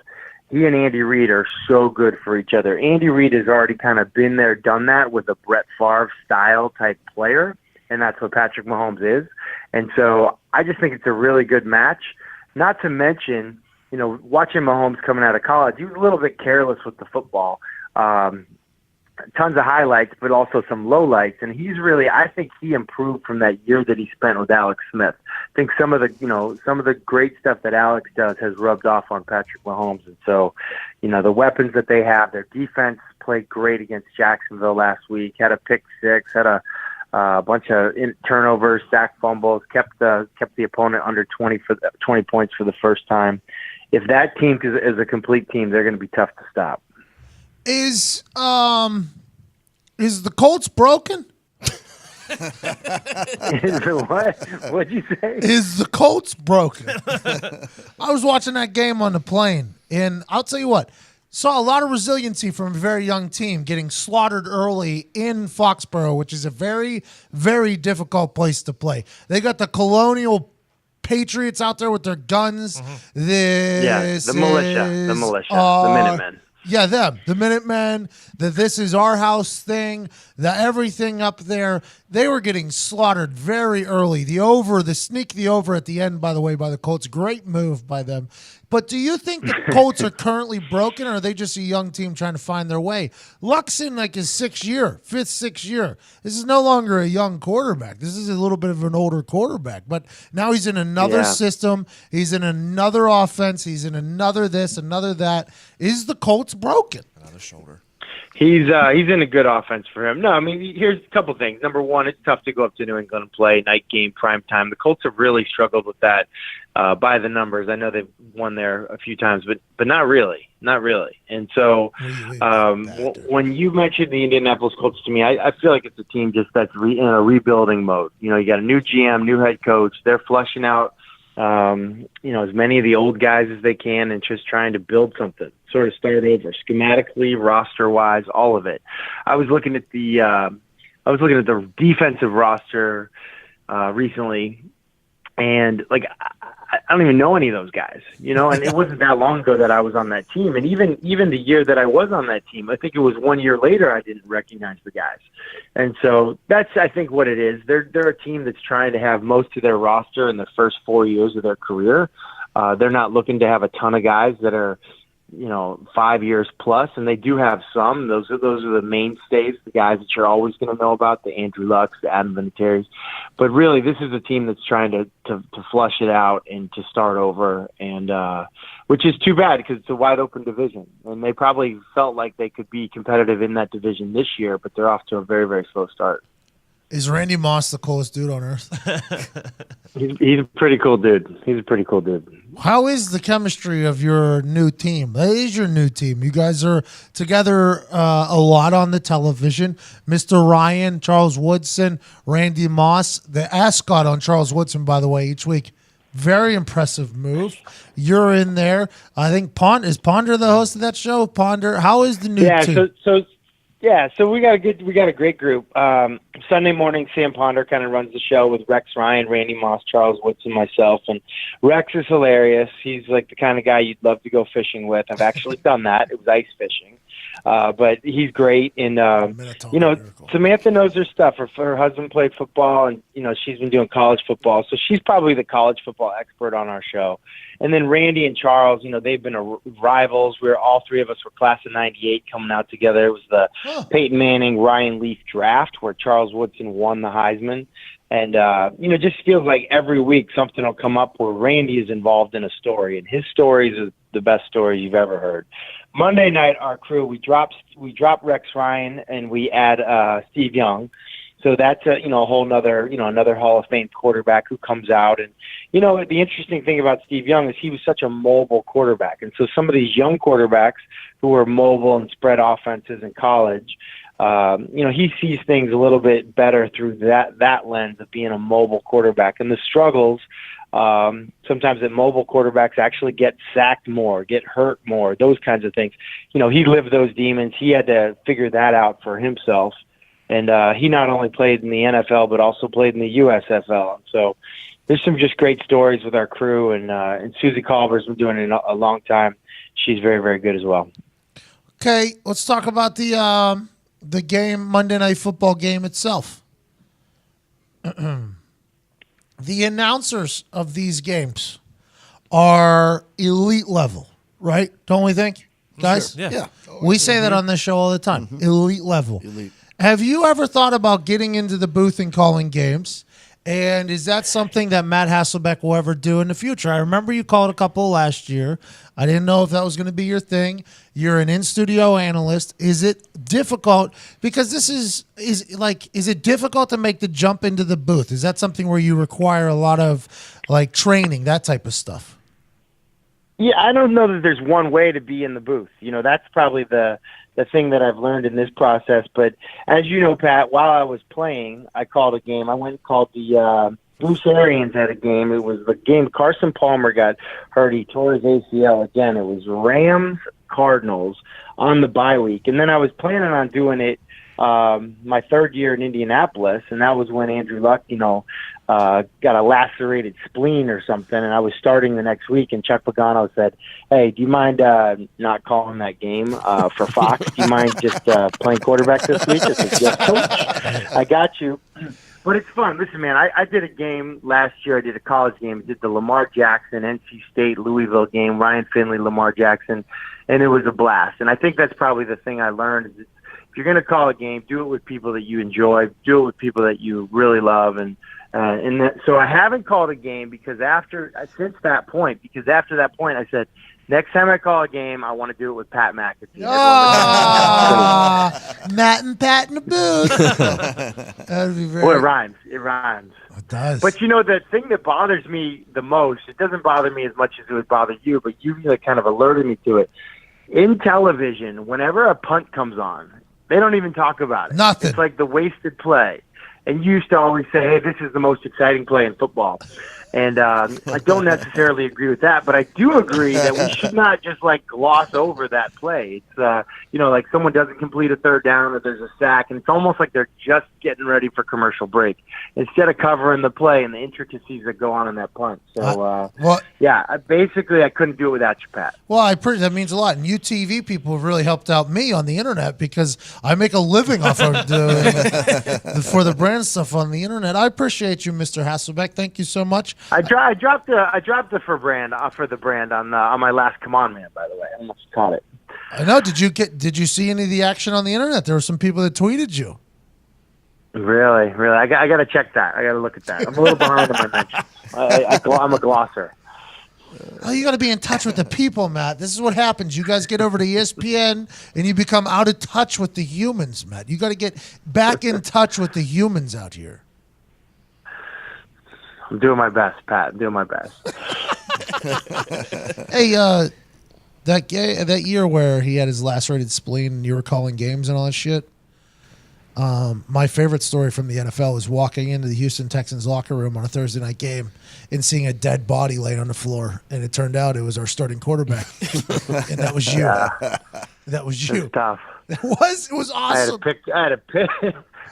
He and Andy Reid are so good for each other. Andy Reid has already kind of been there, done that with a Brett Favre style type player, and that's what Patrick Mahomes is. And so I just think it's a really good match. Not to mention, watching Mahomes coming out of college, he was a little bit careless with the football. Tons of highlights, but also some lowlights. And he's really, I think he improved from that year that he spent with Alex Smith. I think some of the great stuff that Alex does has rubbed off on Patrick Mahomes. And so, the weapons that they have, their defense played great against Jacksonville last week, had a pick six, had a bunch of turnovers, sack fumbles, kept the opponent under 20 points for the first time. If that team is a complete team, they're going to be tough to stop. Is the Colts broken? Is the what? What'd you say? Is the Colts broken? I was watching that game on the plane, and I'll tell you what, saw a lot of resiliency from a very young team getting slaughtered early in Foxborough, which is a very, very difficult place to play. They got the Colonial Patriots out there with their guns. The militia, the Minutemen. Yeah, them. The Minutemen, the This Is Our House thing, the everything up there. They were getting slaughtered very early. The sneak the over at the end, by the way, by the Colts. Great move by them. But do you think the Colts are currently broken, or are they just a young team trying to find their way? Luck's in like his fifth, sixth year. This is no longer a young quarterback. This is a little bit of an older quarterback. But now he's in another system. He's in another offense. He's in another this, another that. Is the Colts broken? Another shoulder. He's in a good offense for him. No, I mean, here's a couple things. Number one, it's tough to go up to New England and play night game, prime time. The Colts have really struggled with that by the numbers. I know they've won there a few times, but not really. And so when you mentioned the Indianapolis Colts to me, I feel like it's a team just that's in a rebuilding mode. You know, you got a new GM, new head coach. They're flushing out as many of the old guys as they can and just trying to build something, sort of start over schematically, roster wise, all of it. I was looking at the defensive roster recently, and like I don't even know any of those guys, and it wasn't that long ago that I was on that team. And even the year that I was on that team, I think it was 1 year later I didn't recognize the guys. And so that's, I think, what it is. They're a team that's trying to have most of their roster in the first 4 years of their career. They're not looking to have a ton of guys that are, 5 years plus, and they do have some. Those are the mainstays, the guys that you're always going to know about, the Andrew Lucks, the Adam Vinatieri's. But really, this is a team that's trying to flush it out and to start over, and which is too bad because it's a wide open division, and they probably felt like they could be competitive in that division this year, but they're off to a very, very slow start. Is Randy Moss the coolest dude on earth? He's a pretty cool dude. How is the chemistry of your new team? That is your new team. You guys are together a lot on the television. Mr. Ryan, Charles Woodson, Randy Moss, the ascot on Charles Woodson, by the way, each week. Very impressive move. You're in there. I think is Ponder the host of that show? Ponder, how is the new team? So we got a great group. Sunday morning, Sam Ponder kind of runs the show with Rex Ryan, Randy Moss, Charles Woodson, myself, and Rex is hilarious. He's like the kind of guy you'd love to go fishing with. I've actually done that. It was ice fishing, but he's great. And Samantha knows her stuff. Her husband played football, and she's been doing college football, so she's probably the college football expert on our show. And then Randy and Charles, they've been rivals. All three of us were class of '98 coming out together. It was the Peyton Manning, Ryan Leaf draft where Charles Woodson won the Heisman. And, just feels like every week something will come up where Randy is involved in a story. And his stories are the best stories you've ever heard. Monday night, our crew, we drop Rex Ryan and we add Steve Young. So that's a whole nother, another Hall of Fame quarterback who comes out. And, the interesting thing about Steve Young is he was such a mobile quarterback. And so some of these young quarterbacks who were mobile and spread offenses in college, he sees things a little bit better through that lens of being a mobile quarterback. And the struggles, sometimes that mobile quarterbacks actually get sacked more, get hurt more, those kinds of things. He lived those demons. He had to figure that out for himself. And he not only played in the NFL, but also played in the USFL. So there's some just great stories with our crew. And Susie Culver's been doing it a long time. She's very, very good as well. Okay, let's talk about the game, Monday Night Football game itself. The announcers of these games are elite level, right? Don't we think, guys? Sure. Yeah. We say that on this show all the time. Elite level. Elite. Have you ever thought about getting into the booth and calling games? And is that something that Matt Hasselbeck will ever do in the future? I remember you called a couple last year. I didn't know if that was going to be your thing. You're an in-studio analyst. Is it difficult? Because this is it difficult to make the jump into the booth? Is that something where you require a lot of training, that type of stuff? Yeah, I don't know that there's one way to be in the booth. That's probably the thing that I've learned in this process. But as you know, Pat, while I was playing, I called a game. I went and called the Bruce Arians at a game. It was the game Carson Palmer got hurt. He tore his ACL again. It was Rams-Cardinals on the bye week. And then I was planning on doing it my third year in Indianapolis, and that was when Andrew Luck, got a lacerated spleen or something, and I was starting the next week, and Chuck Pagano said, "Hey, do you mind not calling that game for Fox? Do you mind just playing quarterback this week?" I said, "Yes, coach. I got you." But it's fun. Listen, man, I did a game last year. I did a college game. I did the Lamar Jackson, NC State, Louisville game, Ryan Finley, Lamar Jackson, and it was a blast. And I think that's probably the thing I learned is if you're going to call a game, do it with people that you enjoy, do it with people that you really love. So I haven't called a game because after that point, I said, next time I call a game, I want to do it with Pat McAfee. Matt and Pat in the booth. That would be very. Well, it rhymes. It rhymes. It does. But the thing that bothers me the most, it doesn't bother me as much as it would bother you, but you kind of alerted me to it. In television, whenever a punt comes on, they don't even talk about it. Nothing. It's like the wasted play. And you used to always say, hey, this is the most exciting play in football. And I don't necessarily agree with that, but I do agree that we should not just gloss over that play. It's like someone doesn't complete a third down or there's a sack, and it's almost like they're just getting ready for commercial break instead of covering the play and the intricacies that go on in that punt. So I couldn't do it without you, Pat. Well, that means a lot. And UTV people have really helped out me on the internet because I make a living off of for the brand stuff on the internet. I appreciate you, Mr. Hasselbeck. Thank you so much. I dropped the for the brand on my last Come On Man, by the way. I don't know if you caught it. I know. Did you see any of the action on the internet? There were some people that tweeted you. Really? I got to check that. I got to look at that. I'm a little behind on my mentions. I'm a glosser. Oh, you got to be in touch with the people, Matt. This is what happens. You guys get over to ESPN and you become out of touch with the humans, Matt. You got to get back in touch with the humans out here. I'm doing my best, Pat. I'm doing my best. Hey, that year where he had his lacerated spleen and you were calling games and all that shit, my favorite story from the NFL was walking into the Houston Texans locker room on a Thursday night game and seeing a dead body laying on the floor, and it turned out it was our starting quarterback, and that was you. Yeah. That was you. It was tough. It was awesome. I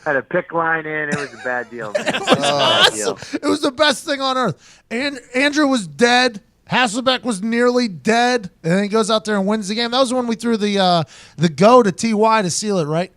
had a pick line in. It was a bad deal. Man. It was awesome. It was the best thing on earth. And Andrew was dead. Hasselbeck was nearly dead, and then he goes out there and wins the game. That was when we threw the go to TY to seal it, right?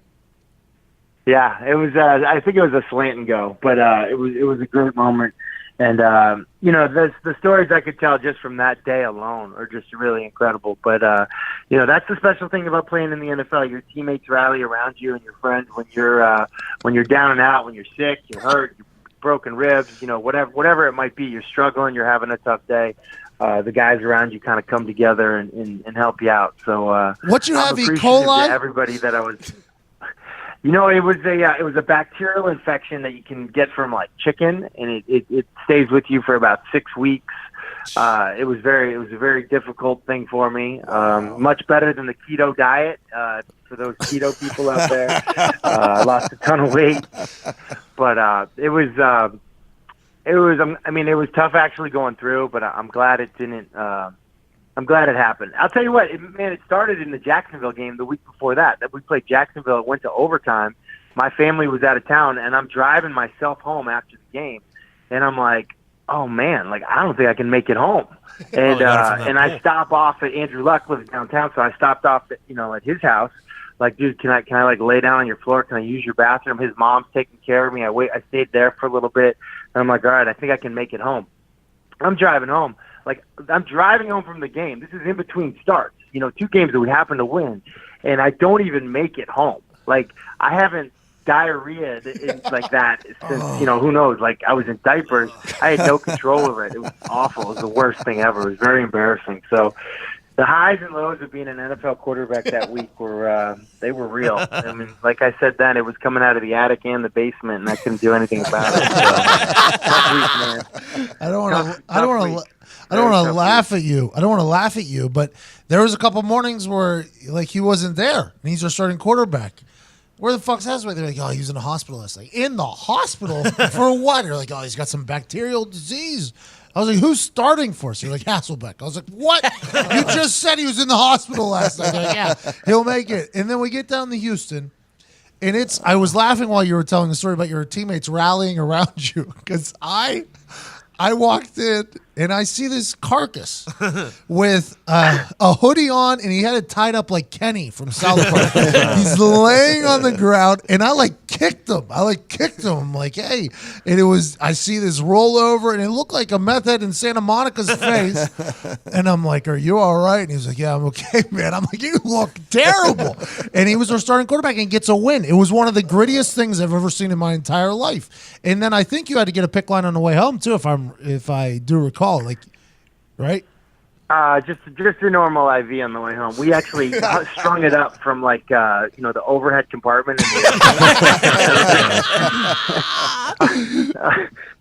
Yeah, it was. I think it was a slant and go, but it was a great moment. And the stories I could tell just from that day alone are just really incredible. But that's the special thing about playing in the NFL. Your teammates rally around you and your friends when you're down and out, when you're sick, you're hurt, you're broken ribs, whatever it might be. You're struggling, you're having a tough day. The guys around you kind of come together and help you out. So what you have, E. coli? Everybody that I was. It was a bacterial infection that you can get from chicken, and it stays with you for about 6 weeks. It was a very difficult thing for me. Much better than the keto diet for those keto people out there. I lost a ton of weight, but it was it was tough actually going through. But I'm glad it didn't. I'm glad it happened. I'll tell you what, it started in the Jacksonville game the week before that. That we played Jacksonville. It went to overtime. My family was out of town, and I'm driving myself home after the game, and I'm like, oh man, I don't think I can make it home. And I stop off at Andrew Luck lives downtown, so I stopped off at his house. Dude, can I lay down on your floor? Can I use your bathroom? His mom's taking care of me. I stayed there for a little bit, and I'm like, all right, I think I can make it home. I'm driving home. I'm driving home from the game. This is in between starts, 2 games that we happen to win, and I don't even make it home. I haven't diarrhea like that since, who knows, I was in diapers. I had no control over it. It was awful. It was the worst thing ever. It was very embarrassing. So the highs and lows of being an NFL quarterback that week were real. I mean, like I said then, it was coming out of the attic and the basement, and I couldn't do anything about it. So, tough week, man. I don't want to laugh at you. I don't want to laugh at you, but there was a couple mornings where he wasn't there, and he's our starting quarterback. Where the fuck's Hasselbeck? They're like, oh, he was in the hospital last night. In the hospital for what? They're like, oh, he's got some bacterial disease. I was like, who's starting for us? You're like, Hasselbeck. I was like, what? You just said he was in the hospital last night. They're like, yeah, he'll make it. And then we get down to Houston, And I was laughing while you were telling the story about your teammates rallying around you because I walked in and I see this carcass with a hoodie on, and he had it tied up like Kenny from South Park. He's laying on the ground, and I kicked him. I'm like, hey. And I see this roll over, and it looked like a meth head in Santa Monica's face. And I'm like, are you all right? And he was like, yeah, I'm okay, man. I'm like, you look terrible. And he was our starting quarterback and gets a win. It was one of the grittiest things I've ever seen in my entire life. And then I think you had to get a pick line on the way home, too, if I do recall. Right? Just a normal IV on the way home. We actually strung it up from the overhead compartment.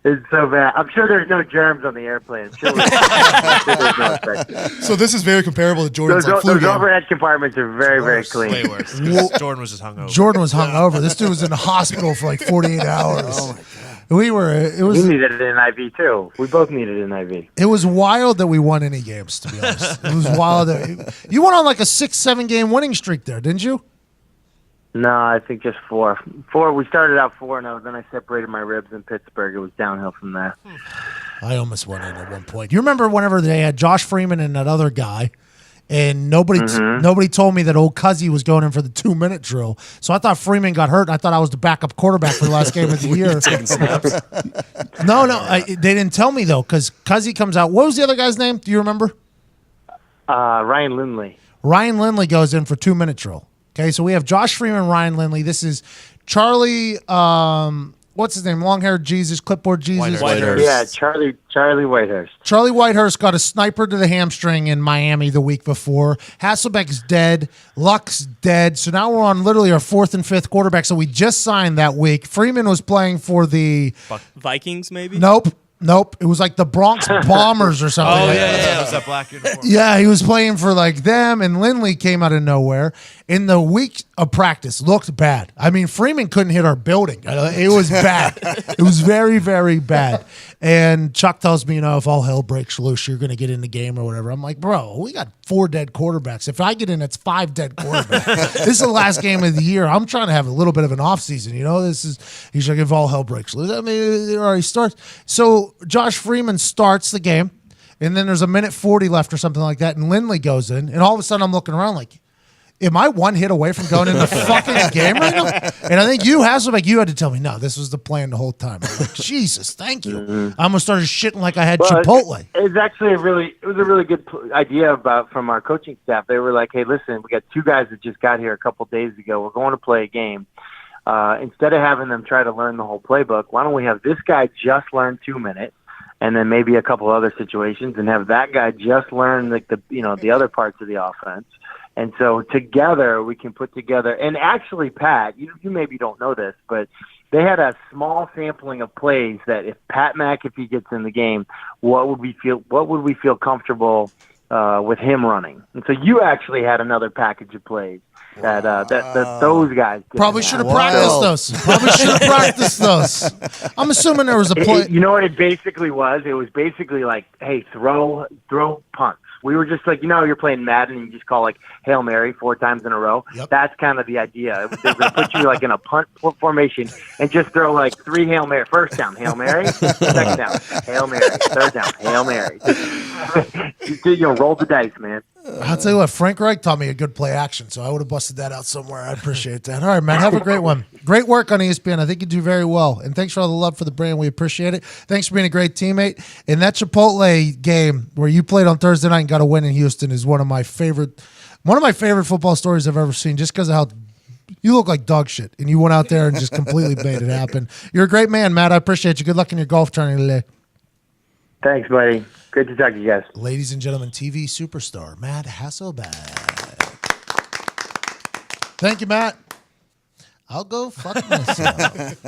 It's so bad. I'm sure there's no germs on the airplane. I'm sure there's no infection. So this is very comparable to Jordan's flu Those game. overhead compartments are very, very clean. Way worse. Jordan was just hungover. Jordan was hungover. This dude was in the hospital for 48 hours. Oh, my God. We needed an IV too. We both needed an IV. It was wild that we won any games, to be honest. It was wild. You went on a 6-7 game winning streak there, didn't you? No, I think just 4. We started out 4-0, then I separated my ribs in Pittsburgh. It was downhill from there. I almost went in at one point. You remember whenever they had Josh Freeman and that other guy, and nobody told me that old Cuzzy was going in for the 2-minute drill. So I thought Freeman got hurt, and I thought I was the backup quarterback for the last game of the year. They didn't tell me, though, because Cuzzy comes out. What was the other guy's name? Do you remember? Ryan Lindley. Ryan Lindley goes in for 2-minute drill. Okay, so we have Josh Freeman, Ryan Lindley. This is Charlie, what's his name? Long-haired Jesus, clipboard Jesus. Whitehurst. Yeah, Charlie Whitehurst. Charlie Whitehurst got a sniper to the hamstring in Miami the week before. Hasselbeck's dead. Luck's dead. So now we're on literally our 4th and 5th quarterback. So we just signed that week. Freeman was playing for the Vikings, maybe? Nope. It was like the Bronx Bombers or something. Oh, like yeah, that. it was that black uniform. Yeah, he was playing for them, and Lindley came out of nowhere. In the week of practice, looked bad. I mean, Freeman couldn't hit our building. It was bad. It was very, very bad. And Chuck tells me, if all hell breaks loose, you're going to get in the game or whatever. I'm like, bro, we got 4 dead quarterbacks. If I get in, it's 5 dead quarterbacks. This is the last game of the year. I'm trying to have a little bit of an offseason. He's like, if all hell breaks loose. I mean, or he starts. So Josh Freeman starts the game, and then there's a minute 40 left or something like that, and Lindley goes in, and all of a sudden I'm looking around like, am I one hit away from going in the fucking game right now? And I think you, Hasselbeck, you had to tell me, no, this was the plan the whole time. I'm like, Jesus, thank you. Mm-hmm. I almost started shitting like I had Chipotle. It's actually it was a really good idea from our coaching staff. They were like, hey, listen, we got 2 guys that just got here a couple days ago. We're going to play a game. Instead of having them try to learn the whole playbook, why don't we have this guy just learn 2 minutes, and then maybe a couple other situations, and have that guy just learn the other parts of the offense. And so together we can put together. And actually, Pat, you maybe don't know this, but they had a small sampling of plays that if Pat McAfee gets in the game, what would we feel comfortable with him running? And so you actually had another package of plays that those guys didn't Probably have. should have practiced those. I'm assuming there was a play. You know what it basically was? It was basically like, hey, throw punts. We were just like, you're playing Madden and you just call Hail Mary 4 times in a row. Yep. That's kind of the idea. They were going to put you in a punt formation and just throw 3 Hail Mary. First down, Hail Mary. Second down, Hail Mary. Third down, Hail Mary. Just, roll the dice, man. I'll tell you what, Frank Reich taught me a good play action, so I would have busted that out somewhere. I appreciate that. All right, man, have a great one. Great work on ESPN. I think you do very well. And thanks for all the love for the brand. We appreciate it. Thanks for being a great teammate. And that Chipotle game where you played on Thursday night and got a win in Houston is one of my favorite football stories I've ever seen, just because of how you look like dog shit, and you went out there and just completely made it happen. You're a great man, Matt. I appreciate you. Good luck in your golf tourney today. Thanks, buddy. Good to talk to you guys. Ladies and gentlemen, TV superstar Matt Hasselbeck. Thank you, Matt. I'll go fuck myself.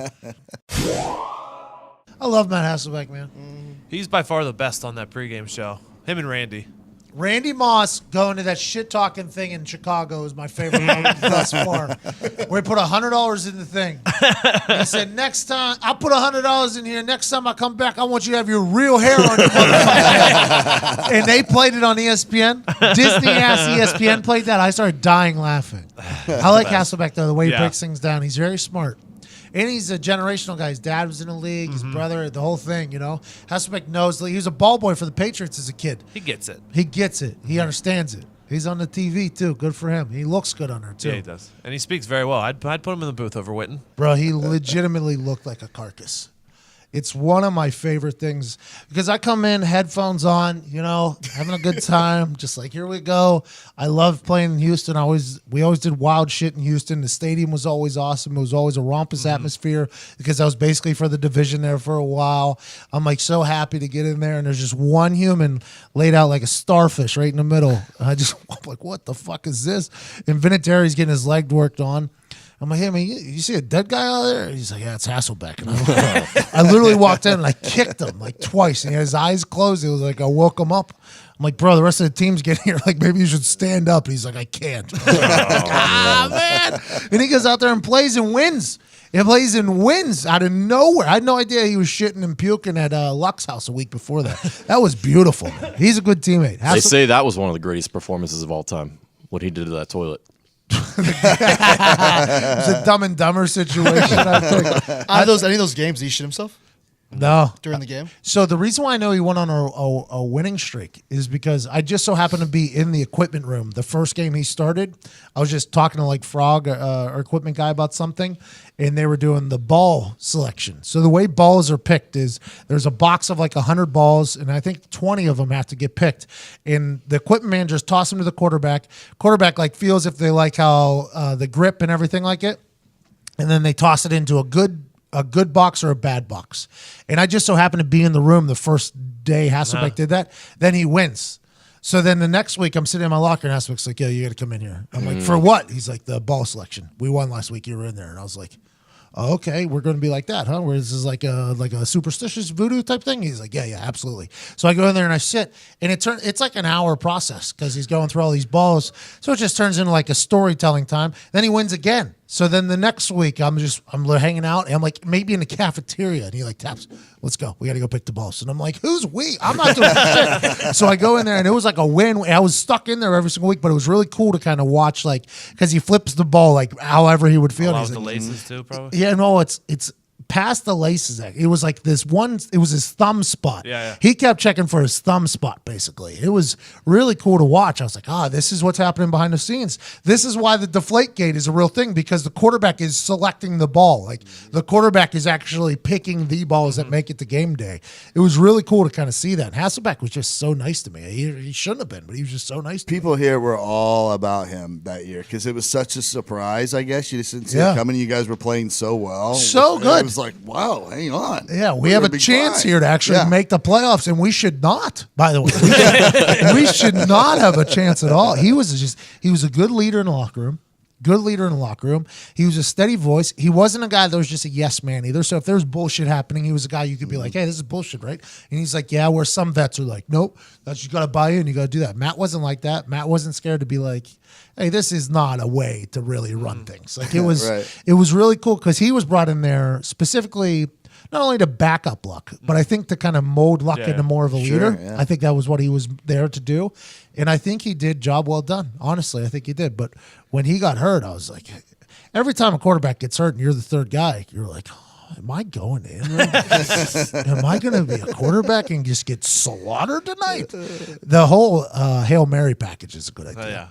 I love Matt Hasselbeck, man. He's by far the best on that pregame show. Him and Randy. Randy Moss going to that shit talking thing in Chicago is my favorite moment thus far. Where he put $100 in the thing. He said, "Next time I'll put $100 in here. Next time I come back, I want you to have your real hair on your motherfucking head." And they played it on ESPN. Disney ass ESPN played that. I started dying laughing. I like Hasselbeck though, the way he breaks things down. He's very smart. And he's a generational guy. His dad was in the league, his brother, the whole thing, you know. Hasselbeck knows. He was a ball boy for the Patriots as a kid. He gets it. He gets it. He understands it. He's on the TV, too. Good for him. He looks good on there, too. Yeah, he does. And he speaks very well. I'd put him in the booth over Witten. Bro, he legitimately looked like a carcass. It's one of my favorite things because I come in, headphones on, you know, having a good time, just like, here we go. I love playing in Houston. We always did wild shit in Houston. The stadium was always awesome. It was always a rompous atmosphere because I was basically for the division there for a while. I'm like so happy to get in there, and there's just one human laid out like a starfish right in the middle. And I'm like, what the fuck is this? And Vinatieri's getting his leg worked on. I'm like, hey, man, you see a dead guy out there? He's like, yeah, it's Hasselbeck. And I literally walked in and I kicked him like twice. And he had his eyes closed. It was like, I woke him up. I'm like, bro, the rest of the team's getting here. Like, maybe you should stand up. And he's like, I can't. Man. And he goes out there and plays and wins. He plays and wins out of nowhere. I had no idea he was shitting and puking at Luck's house a week before that. That was beautiful, man. He's a good teammate. They say that was one of the greatest performances of all time, what he did to that toilet. It's a Dumb and Dumber situation, I think. Any of those games, did he shit himself No. during the game? So the reason why I know he went on a winning streak is because I just so happened to be in the equipment room. The first game he started, I was just talking to like Frog, our equipment guy, about something, and they were doing the ball selection. So the way balls are picked is there's a box of like 100 balls, and I think 20 of them have to get picked. And the equipment man just toss them to the quarterback. Quarterback like feels if they like how the grip and everything like it, and then they toss it into a good box or a bad box. And I just so happened to be in the room the first day Hasselbeck did that. Then he wins. So then the next week I'm sitting in my locker and Hasselbeck's like, yeah, you got to come in here. I'm like, for what? He's like, the ball selection. We won last week. You were in there. And I was like, oh, okay, we're going to be like that, huh? Where this is like a superstitious voodoo type thing? He's like, yeah, absolutely. So I go in there and I sit, and it's like an hour process because he's going through all these balls. So it just turns into like a storytelling time. Then he wins again. So then the next week I'm hanging out, and I'm like maybe in the cafeteria, and he like taps, let's go. We got to go pick the balls. And I'm like, who's we? I'm not doing shit. So I go in there, and it was like a win. I was stuck in there every single week, but it was really cool to kind of watch, like, because he flips the ball like however he would feel. Allows the like, laces too, probably. Yeah, no, it's past the laces. It was like this one. It was his thumb spot. Yeah. He kept checking for his thumb spot. Basically, it was really cool to watch. I was like, this is what's happening behind the scenes. This is why the deflate gate is a real thing, because the quarterback is selecting the ball. Like the quarterback is actually picking the balls that make it to game day. It was really cool to kind of see that. And Hasselbeck was just so nice to me. He shouldn't have been, but he was just so nice to me. People here were all about him that year because it was such a surprise, I guess. You just didn't see it coming. You guys were playing so well. So good. It was like, wow, hang on. Yeah, we have a chance here to actually make the playoffs, and we should not, by the way. We should not have a chance at all. He was a good leader in the locker room. Good leader in the locker room. He was a steady voice. He wasn't a guy that was just a yes man either. So if there's bullshit happening, he was a guy you could be like, hey, this is bullshit, right? And he's like, yeah, where some vets are like, nope, that's you got to buy in. You got to do that. Matt wasn't like that. Matt wasn't scared to be like, hey, this is not a way to really run things. Like it was, it was really cool because he was brought in there specifically not only to back up Luck, but I think to kind of mold Luck into more of a leader. Yeah. I think that was what he was there to do. And I think he did job well done. Honestly, I think he did. But when he got hurt, I was like, every time a quarterback gets hurt and you're the third guy, you're like, am I going in? Am I going to be a quarterback and just get slaughtered tonight? The whole Hail Mary package is a good idea. Oh, yeah.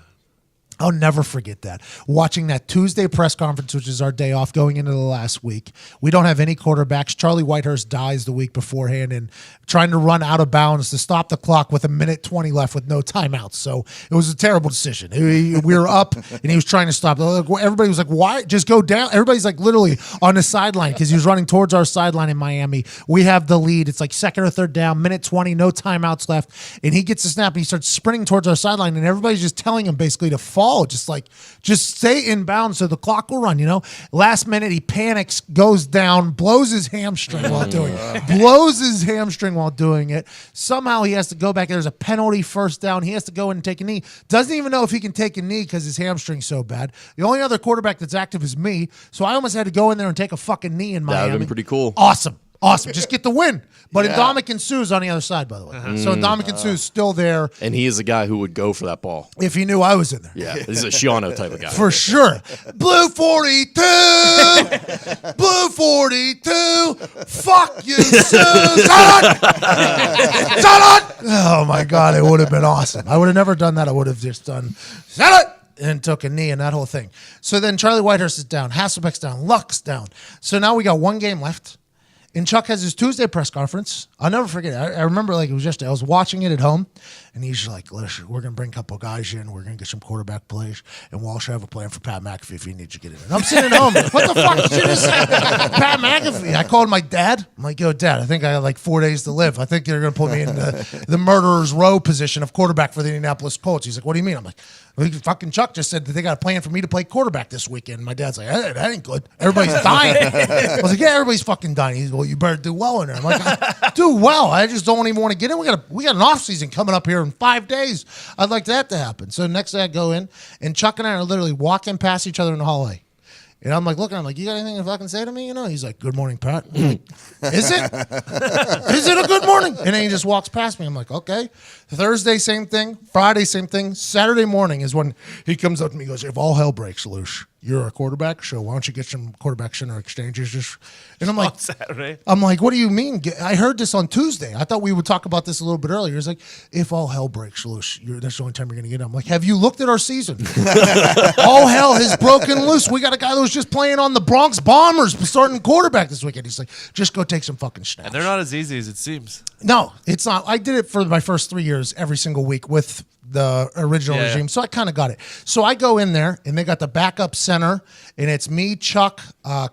I'll never forget that. Watching that Tuesday press conference, which is our day off going into the last week. We don't have any quarterbacks. Charlie Whitehurst dies the week beforehand and trying to run out of bounds to stop the clock with 1:20 left with no timeouts. So it was a terrible decision. We were up and he was trying to stop. Everybody was like, why? Just go down. Everybody's like literally on the sideline because he was running towards our sideline in Miami. We have the lead. It's like second or third down, 1:20, no timeouts left. And he gets the snap and he starts sprinting towards our sideline and everybody's just telling him basically to fall ball. Just stay inbound so the clock will run, Last minute, he panics, goes down, blows his hamstring while doing it. Somehow he has to go back. There's a penalty first down. He has to go in and take a knee. Doesn't even know if he can take a knee because his hamstring's so bad. The only other quarterback that's active is me, so I almost had to go in there and take a fucking knee in Miami. That would have been pretty cool. Awesome. Just get the win. But Ndamukong Suh's on the other side, by the way. So Ndamukong Suh's still there. And he is the guy who would go for that ball. If he knew I was in there. Yeah, he's a Shiano type of guy. For sure. Blue 42. Blue 42. Fuck you, Sue. Salad. Oh, my God. It would have been awesome. I would have never done that. I would have just done salad and took a knee and that whole thing. So then Charlie Whitehurst is down. Hasselbeck's down. Luck's down. So now we got one game left. And Chuck has his Tuesday press conference. I'll never forget it. I remember like it was yesterday. I was watching it at home, and he's like, listen, we're going to bring a couple guys in. We're going to get some quarterback plays, and we'll also have a plan for Pat McAfee if he needs to get in. And I'm sitting at home. Like, what the fuck did you just say? Pat McAfee. I called my dad. I'm like, yo, Dad, I think I got like 4 days to live. I think they're going to put me in the murderer's row position of quarterback for the Indianapolis Colts. He's like, what do you mean? I'm like, fucking Chuck just said that they got a plan for me to play quarterback this weekend. My dad's like, hey, that ain't good. Everybody's dying. I was like, yeah, everybody's fucking dying. He's like, well, you better do well in there. I'm like, do well. I just don't even want to get in. We got an off season coming up here in 5 days. I'd like that to happen. So next day I go in, and Chuck and I are literally walking past each other in the hallway. And I'm like, looking, I'm like, you got anything to fucking say to me? He's like, good morning, Pat. I'm like, is it? Is it a good morning? And then he just walks past me. I'm like, okay. Thursday, same thing. Friday, same thing. Saturday morning is when he comes up to me and goes, if all hell breaks loose, you're a quarterback, so why don't you get some quarterback center exchanges? And I'm like, Saturday. I'm like, what do you mean? I heard this on Tuesday. I thought we would talk about this a little bit earlier. It's like, if all hell breaks loose, that's the only time you're going to get it. I'm like, have you looked at our season? All hell has broken loose. We got a guy that was just playing on the Bronx Bombers starting quarterback this weekend. He's like, just go take some fucking snaps. And they're not as easy as it seems. No, it's not. I did it for my first 3 years every single week with the original regime, so I kind of got it. So I go in there, and they got the backup center, and it's me, Chuck,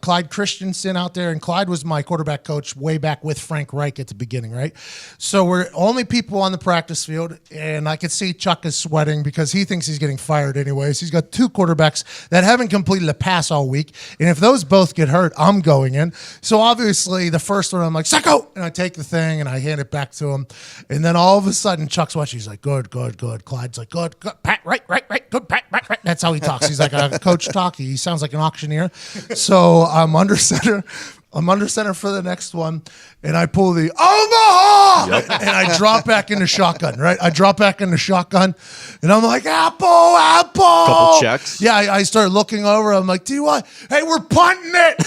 Clyde Christensen out there, and Clyde was my quarterback coach way back with Frank Reich at the beginning, right? So we're only people on the practice field, and I could see Chuck is sweating because he thinks he's getting fired anyways. He's got 2 quarterbacks that haven't completed a pass all week, and if those both get hurt, I'm going in. So obviously the first one, I'm like, Sacco! And I take the thing, and I hand it back to him, and then all of a sudden, Chuck's watching. He's like, good. Clyde's like, good, Pat, right, good, Pat, right. That's how he talks. He's like a coach talkie. He sounds like an auctioneer. So I'm under center for the next one, and I pull the Omaha, and I drop back into shotgun, right? And I'm like, apple. Couple checks. Yeah, I start looking over. I'm like, T.Y., hey, we're punting it.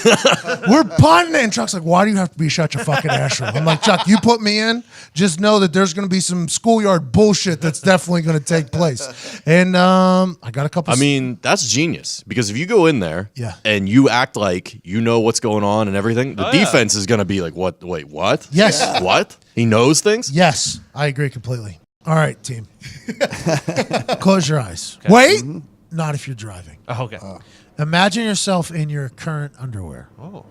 And Chuck's like, why do you have to be such a fucking asshole? I'm like, Chuck, you put me in, just know that there's going to be some schoolyard bullshit that's definitely going to take place. And I got a couple. I mean, that's genius, because if you go in there and you act like you know what's going on and everything, the defense is going to be like, what? Wait, what? Yes. Yeah. What? He knows things? Yes, I agree completely. All right, team. Close your eyes. Okay. Wait, not if you're driving. Oh, okay. Imagine yourself in your current underwear. Oh.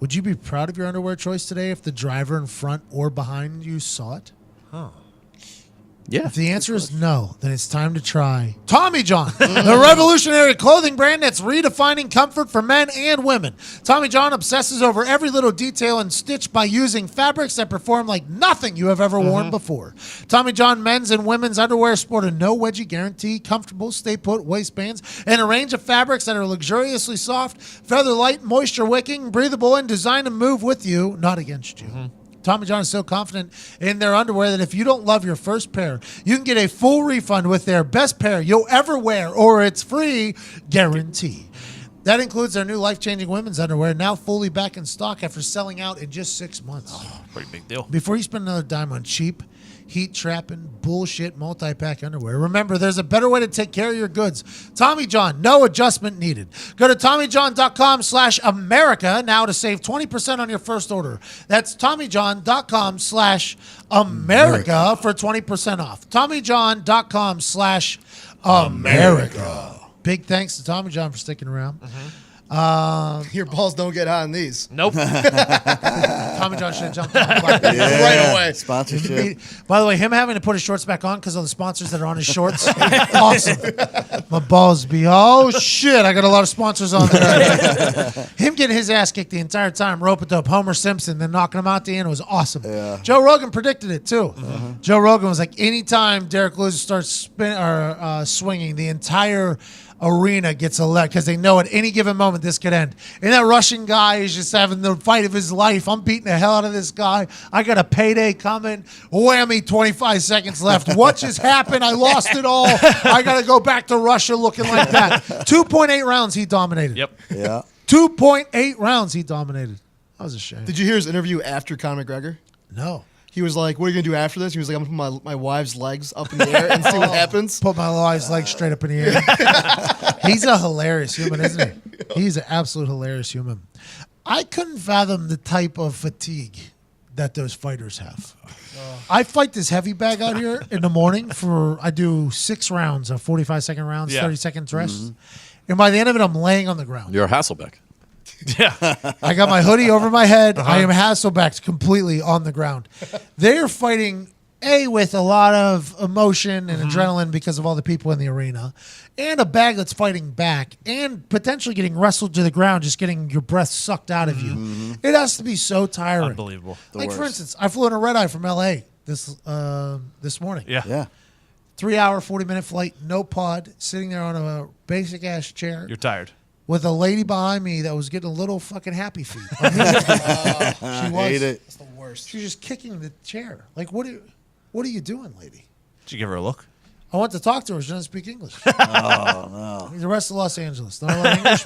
Would you be proud of your underwear choice today if the driver in front or behind you saw it? Huh. Yeah. If the answer is no, then it's time to try Tommy John, the revolutionary clothing brand that's redefining comfort for men and women. Tommy John obsesses over every little detail and stitch by using fabrics that perform like nothing you have ever worn before. Tommy John men's and women's underwear sport a no wedgie guarantee, comfortable stay put waistbands, and a range of fabrics that are luxuriously soft, feather light, moisture wicking, breathable, and designed to move with you, not against you. Tommy John is so confident in their underwear that if you don't love your first pair, you can get a full refund with their best pair you'll ever wear, or it's free guarantee. That includes their new life-changing women's underwear, now fully back in stock after selling out in just 6 months. Oh, pretty big deal. Before you spend another dime on cheap, heat-trapping, bullshit multi-pack underwear, remember, there's a better way to take care of your goods. Tommy John, no adjustment needed. Go to TommyJohn.com/America now to save 20% on your first order. That's TommyJohn.com/America for 20% off. TommyJohn.com/America. Big thanks to Tommy John for sticking around. Your balls don't get hot in these. Nope. Tommy John should have jumped on Black Right away. Sponsorship. By the way, him having to put his shorts back on because of the sponsors that are on his shorts, awesome. My balls be, oh shit, I got a lot of sponsors on there. Him getting his ass kicked the entire time, roping up Homer Simpson, then knocking him out at the end was awesome. Yeah. Joe Rogan predicted it too. Joe Rogan was like, anytime Derek Lewis starts swinging, the entire arena gets elected because they know at any given moment this could end. And that Russian guy is just having the fight of his life. I'm beating the hell out of this guy. I got a payday coming. Whammy, 25 seconds left. What just happened? I lost it all. I got to go back to Russia looking like that. 2.8 rounds he dominated. Yep. Yeah. 2.8 rounds he dominated. That was a shame. Did you hear his interview after Conor McGregor? No. He was like, what are you going to do after this? He was like, I'm going to put my wife's legs up in the air and see what happens. Put my wife's legs straight up in the air. He's a hilarious human, isn't he? He's an absolute hilarious human. I couldn't fathom the type of fatigue that those fighters have. I fight this heavy bag out here in the morning I do 6 rounds of 45-second rounds, 30 seconds rest. And by the end of it, I'm laying on the ground. You're a Hasselbeck. Yeah. I got my hoodie over my head. I am Hasselbeck completely on the ground. They're fighting, with a lot of emotion and adrenaline because of all the people in the arena, and a bag that's fighting back, and potentially getting wrestled to the ground, just getting your breath sucked out of you. It has to be so tiring. Unbelievable. For instance, I flew in a red eye from L.A. this morning. Yeah. Yeah. 3-hour, 40-minute flight, no pod, sitting there on a basic-ass chair. You're tired. With a lady behind me that was getting a little fucking happy feet. She was. Hate it. That's the worst. She was just kicking the chair. Like, what are you doing, lady? Did you give her a look? I went to talk to her. She doesn't speak English. Oh, no. The rest of Los Angeles. Don't know English.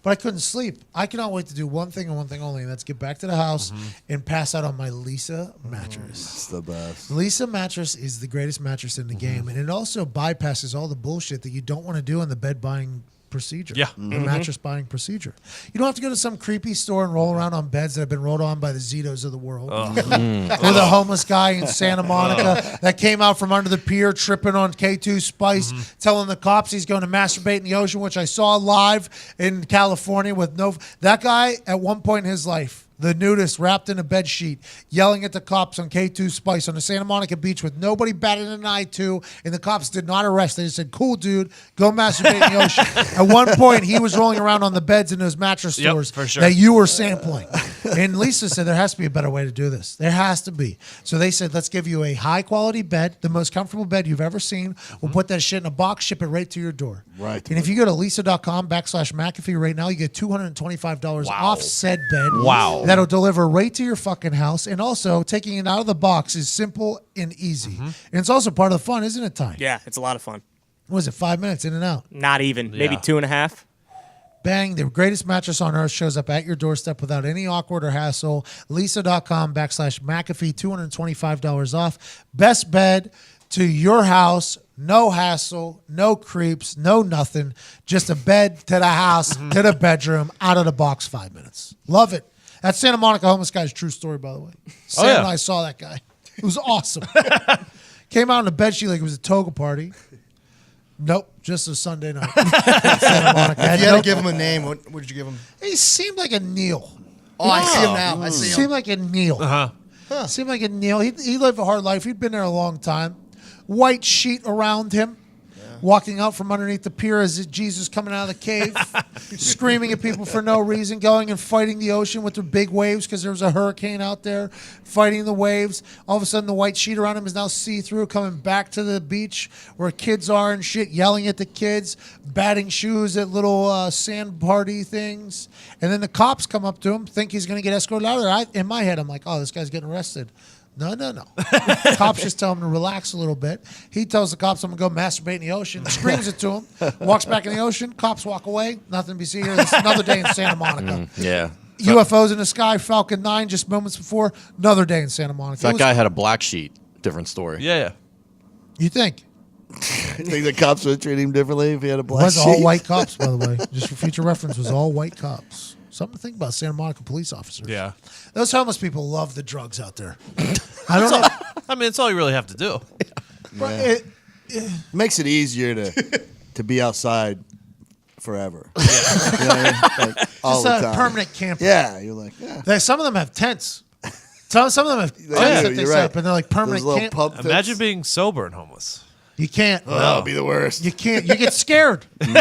But I couldn't sleep. I cannot wait to do one thing and one thing only, and that's get back to the house and pass out on my Lisa mattress. It's the best. Lisa mattress is the greatest mattress in the game, and it also bypasses all the bullshit that you don't want to do in the bed buying procedure. Yeah. The mattress buying procedure. You don't have to go to some creepy store and roll around on beds that have been rolled on by the Zitos of the world. Or the homeless guy in Santa Monica that came out from under the pier tripping on K2 Spice, telling the cops he's going to masturbate in the ocean, which I saw live in California with that guy at one point in his life. The nudist wrapped in a bed sheet, yelling at the cops on K2 Spice on the Santa Monica beach with nobody batting an eye to, and the cops did not arrest. They just said, cool, dude, go masturbate in the ocean. At one point, he was rolling around on the beds in those mattress stores for sure. that you were sampling. And Lisa said, there has to be a better way to do this. There has to be. So they said, let's give you a high-quality bed, the most comfortable bed you've ever seen. We'll put that shit in a box, ship it right to your door. Right. And if you go to lisa.com/McAfee right now, you get $225 off said bed. Wow. That'll deliver right to your fucking house. And also, taking it out of the box is simple and easy. And it's also part of the fun, isn't it, Ty? Yeah, it's a lot of fun. What was it, 5 minutes in and out? Not even. Maybe Yeah. 2.5. Bang, the greatest mattress on earth shows up at your doorstep without any awkward or hassle. Lisa.com/McAfee, $225 off. Best bed to your house. No hassle, no creeps, no nothing. Just a bed to the house, to the bedroom, out of the box, 5 minutes. Love it. That Santa Monica homeless guy's true story, by the way. Sam and I saw that guy. It was awesome. Came out in a bed sheet like it was a toga party. Nope, just a Sunday night. Santa Monica. If you had to give him a name, what would you give him? He seemed like a Neil. Oh, I see him now. I see him. Seemed like a Neil. Seemed like a Neil. He lived a hard life. He'd been there a long time. White sheet around him. Walking out from underneath the pier as Jesus coming out of the cave, screaming at people for no reason, going and fighting the ocean with the big waves because there was a hurricane out there, fighting the waves. All of a sudden, the white sheet around him is now see-through, coming back to the beach where kids are and shit, yelling at the kids, batting shoes at little sand party things. And then the cops come up to him, think he's going to get escorted out of there. In my head, I'm like, oh, this guy's getting arrested. No. Cops just tell him to relax a little bit. He tells the cops, I'm going to go masturbate in the ocean, screams it to him, walks back in the ocean, cops walk away, nothing to be seen here. It's another day in Santa Monica. Yeah. UFOs in the sky, Falcon 9 just moments before, another day in Santa Monica. That guy had a black sheet. Different story. Yeah. You think? You think the cops would treat him differently if he had a It black was sheet? all white cops, by the way. Just for future reference, was all white cops. Something to think about, Santa Monica police officers. Yeah. Those homeless people love the drugs out there. I don't know. I mean, it's all you really have to do. But Makes it easier to be outside forever. You know what I mean? Like, all Just the a time. permanent camper. Yeah, you're like, yeah. Some of them have tents. Some of them have tents that they you're set right. up, and they're like permanent Those little camp. pump tents. Imagine being sober and homeless. You can't. That would be the worst. You can't. You get scared. You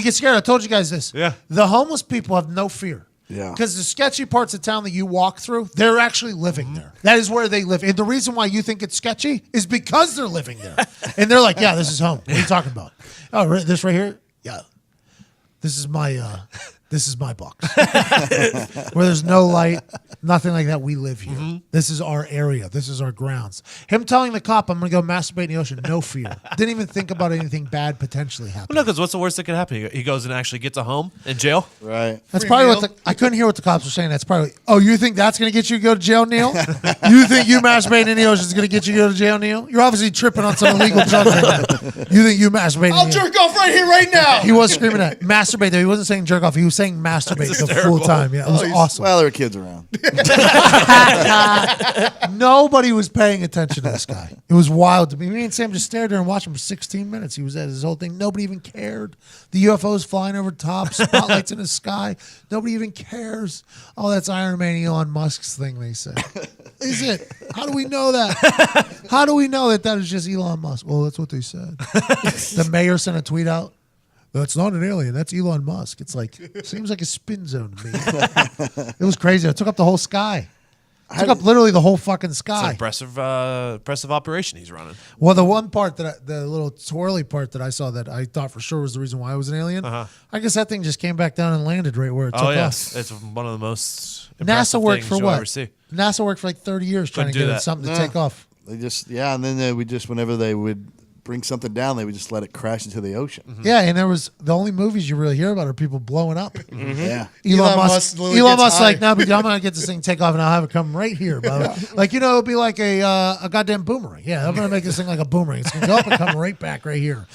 get scared. I told you guys this. Yeah. The homeless people have no fear. Yeah. Because the sketchy parts of town that you walk through, they're actually living there. That is where they live. And the reason why you think it's sketchy is because they're living there. And they're like, yeah, this is home. What are you talking about? Oh, this right here? Yeah. This is my box. Where there's no light, nothing like that. We live here. This is our area. This is our grounds. Him telling the cop, I'm going to go masturbate in the ocean, no fear. Didn't even think about anything bad potentially Well, happening. no, because what's the worst that could happen? He goes and actually gets a home in jail. Right. That's probably what I couldn't hear what the cops were saying. That's probably, oh, you think that's going to get you to go to jail, Neil? You think you masturbating in the ocean is going to get you to go to jail, Neil? You're obviously tripping on some illegal junk right now. You think you masturbating I'll in the ocean? jerk off right here, right now. He was screaming at masturbate, though. He wasn't saying jerk off. He was saying masturbate the full time. Yeah, it was awesome. Well, there were kids around. Nobody was paying attention to this guy. It was wild to me. Me and Sam just stared there and watched him for 16 minutes. He was at his whole thing. Nobody even cared. The UFOs flying over top, spotlights in the sky. Nobody even cares. Oh, that's Iron Man Elon Musk's thing, they said. Is it? How do we know that? How do we know that is just Elon Musk? Well, that's what they said. The mayor sent a tweet out. That's not an alien. That's Elon Musk. It's like, seems like a spin zone to me. It was crazy. It took up the whole sky. It took up literally the whole fucking It's sky. an impressive operation he's running. Well, the one part the little twirly part that I saw that I thought for sure was the reason why I was an alien, I guess that thing just came back down and landed right where it took yes. off. It's one of the most NASA impressive worked things for you'll what? ever see. NASA worked for like 30 years trying to Couldn't get do it something to that. take off. They just, and then they would just, whenever they would bring something down, they would just let it crash into the ocean. Yeah, and there was the only movies you really hear about are people blowing up. Yeah. Elon Musk literally Elon gets Musk's like, higher. no, but I'm gonna get this thing take off and I'll have it come right here, brother. Like, it'll be like a goddamn boomerang. Yeah, I'm gonna make this thing like a boomerang. It's gonna go up and come right back right here.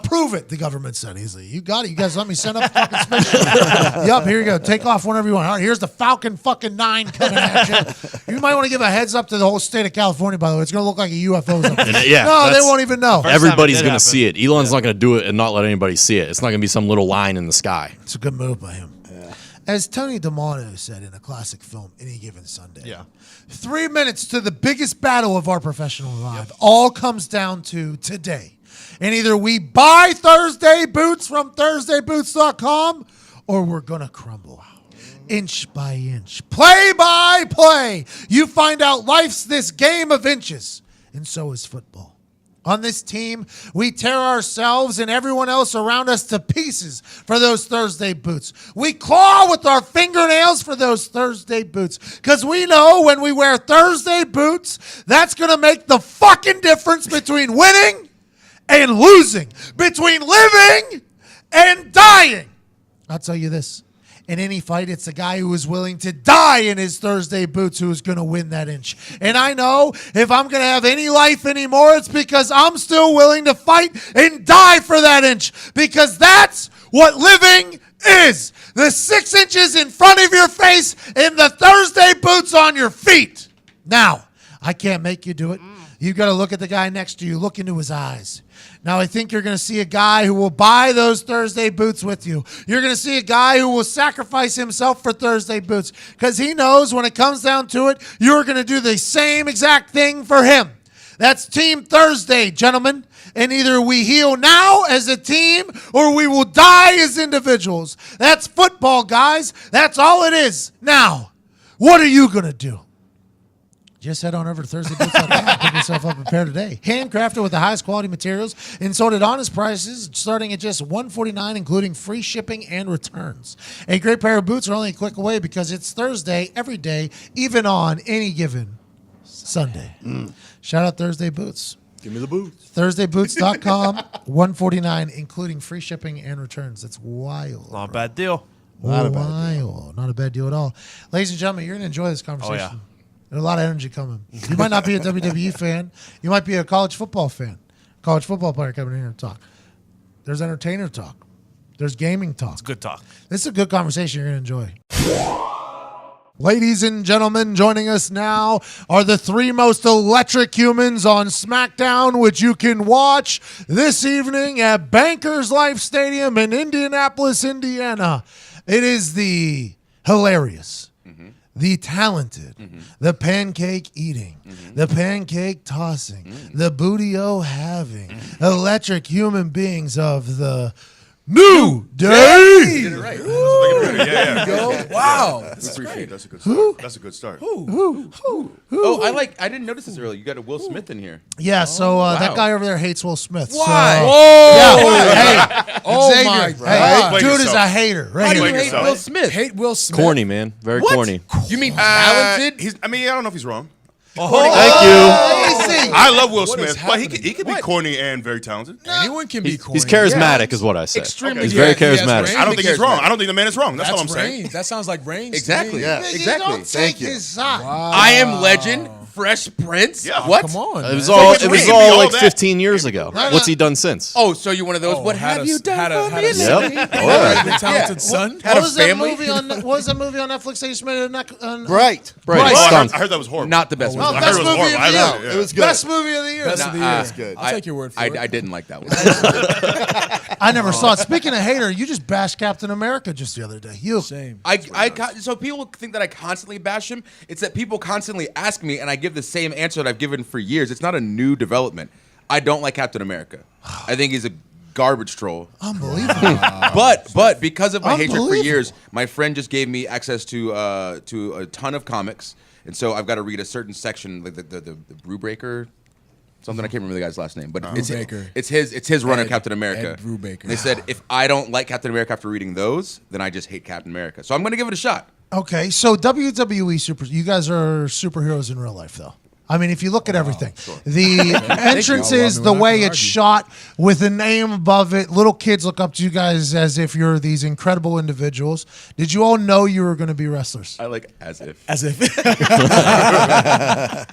Prove it, the government said. He's like, you got it. You guys let me send up the fucking spaceship. Yup, here you go. Take off whenever you want. All right, here's the Falcon fucking 9 coming at you. You might want to give a heads up to the whole state of California, by the way. It's gonna look like a UFO. No, they that's- won't even know. Everybody's time it did going to happen. see it. Elon's not going to do it and not let anybody see it. It's not going to be some little line in the sky. It's a good move by him. As Tony D'Amato said in a classic film, Any Given Sunday. Yeah. 3 minutes to the biggest battle of our professional life. All comes down to today. And either we buy Thursday boots from ThursdayBoots.com or we're going to crumble. Inch by inch. Play by play. You find out life's this game of inches. And so is football. On this team, we tear ourselves and everyone else around us to pieces for those Thursday boots. We claw with our fingernails for those Thursday boots because we know when we wear Thursday boots, that's going to make the fucking difference between winning and losing, between living and dying. I'll tell you this. In any fight, it's the guy who is willing to die in his Thursday boots who is going to win that inch. And I know if I'm going to have any life anymore, it's because I'm still willing to fight and die for that inch. Because that's what living is. The 6 inches in front of your face and the Thursday boots on your feet. Now, I can't make you do it. You've got to look at the guy next to you. Look into his eyes. Now, I think you're going to see a guy who will buy those Thursday boots with you. You're going to see a guy who will sacrifice himself for Thursday boots because he knows when it comes down to it, you're going to do the same exact thing for him. That's Team Thursday, gentlemen. And either we heal now as a team or we will die as individuals. That's football, guys. That's all it is. Now, what are you going to do? Just head on over to ThursdayBoots.com and pick yourself up a pair today. Handcrafted with the highest quality materials and sold at honest prices starting at just $149, including free shipping and returns. A great pair of boots are only a click away because it's Thursday every day, even on any given Sunday. Shout out Thursday Boots. Give me the boots. ThursdayBoots.com, $149, including free shipping and returns. That's wild. Not a bad deal. Not a bad deal. Not a bad deal at all. Ladies and gentlemen, you're going to enjoy this conversation. Oh, yeah. There's a lot of energy coming. You might not be a WWE fan. You might be a college football fan. College football player coming in here to talk. There's entertainer talk. There's gaming talk. It's good talk. This is a good conversation you're going to enjoy. Ladies and gentlemen, joining us now are the three most electric humans on SmackDown, which you can watch this evening at Bankers Life Stadium in Indianapolis, Indiana. It is the hilarious, the talented, the pancake eating, the pancake tossing, the booty-o having, electric human beings of the New Day. Did it right. Yeah. Go. Wow. That's appreciate. That's a good start. That's a good start. Oh, I didn't notice this earlier. You got a Will Smith in here. Yeah, so that guy over there hates Will Smith. Why? Yeah. Oh Xavier, my hey, God. Blame dude is yourself. a hater. How Right do you here. Blame hate yourself. Will Smith? Hate Will Smith. Corny, man. Very corny. You mean talented? I don't know if he's wrong. Thank you. Easy. I love Will What is Smith, but he happening? could be corny and very talented. Anyone can be corny. He's charismatic, is what I say. Extremely. He's Okay. very Yeah, he has charismatic. range. I don't think he's wrong. I don't think the man is wrong. That's all I'm That's saying. range. That sounds like range. to Exactly. me. Yeah. Nigga, Exactly. Don't take Thank you. his side. I am legend. Fresh Prince. Yeah. What? Come on. It was man. all. Take It a was ring. all All like that. 15 years ago. What's he done since? Oh, so you're one of those. Oh, what had have a- you done had a- for had me a- lately? Yep. All right. The talented Yeah. son. Had What a was that family. movie on? What was that movie on Netflix that you made on? Bright. Right. Right. Oh, Stunk. I heard that was horrible. Not the best Oh, one. I best heard it was movie horrible. of the I heard year. it, It was good. Best movie of the year. Best of the Nah, year. It's good. I'll take your word for it. I didn't like that one. I never saw it. Speaking of hater, you just bashed Captain America just the other day. You. Shame. So people think that I constantly bash him. It's that people constantly ask me, and I give the same answer that I've given for years. It's not a new development. I don't like Captain America. I think he's a garbage troll. Unbelievable. But because of my hatred for Unbelievable. years, my friend just gave me access to a ton of comics, and so I've got to read a certain section, like the Brubaker. Something I can't remember the guy's last name, but Brubaker. it's his run of Ed- Captain America. Ed Brubaker. And they said if I don't like Captain America after reading those, then I just hate Captain America. So I'm going to give it a shot. Okay, so WWE Super, you guys are superheroes in real life, though. I mean, if you look at everything, the entrances, Well, I the mean, way I can it's argue. shot with a name above it, little kids look up to you guys as if you're these incredible individuals. Did you all know you were going to be wrestlers? I like as if. As if.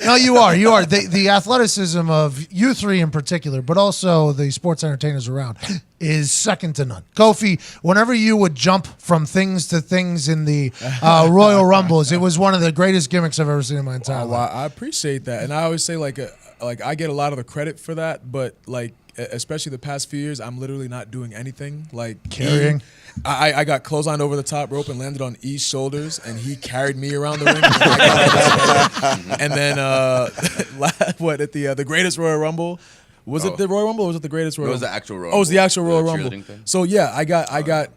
No, you are. You are. The athleticism of you three in particular, but also the sports entertainers around, is second to none. Kofi, whenever you would jump from things to things in the Royal Rumbles, it was one of the greatest gimmicks I've ever seen in my entire Well, life. I appreciate that, and I always say like I get a lot of the credit for that, but like especially the past few years, I'm literally not doing anything. Like Carrying. I got clotheslined over the top rope and landed on E's shoulders, and he carried me around the ring. And then what at the Greatest Royal Rumble? Was it the Royal Rumble or was it the Greatest Royal It was Rumble? the actual Royal Oh, it was the Rumble, actual Royal the Rumble. cheerleading thing. So yeah, I got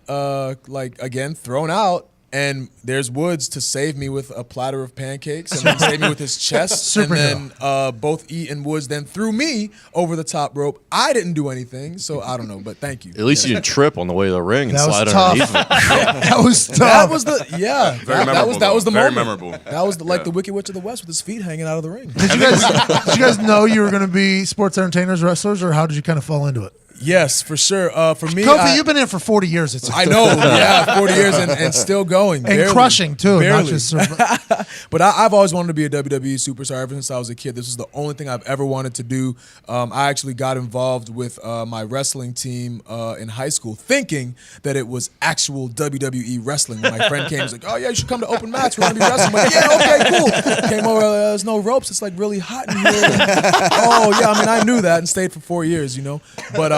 like again thrown out. And there's Woods to save me with a platter of pancakes and then save me with his chest. And then both E and Woods then threw me over the top rope. I didn't do anything, so I don't know, but thank you. At least you didn't trip on the way to the ring and That was slide tough. underneath it. That was tough. That was the Very memorable, that was the though. Very moment. memorable. That was like the Wicked Witch of the West with his feet hanging out of the ring. Did you guys know you were going to be sports entertainers, wrestlers, or how did you kind of fall into it? Yes, for sure. For me, Kofi, you've been in for 40 years. It's I know, yeah, 40 years and still going. and barely, crushing too, not barely. just. But I've always wanted to be a WWE superstar ever since I was a kid. This was the only thing I've ever wanted to do. I actually got involved with my wrestling team in high school, thinking that it was actual WWE wrestling. When my friend came, he was like, "Oh yeah, you should come to open match. We're gonna be wrestling." I'm like, yeah, okay, cool. Came over. There's no ropes. It's like really hot in here. Oh yeah, I mean I knew that and stayed for 4 years, you know. But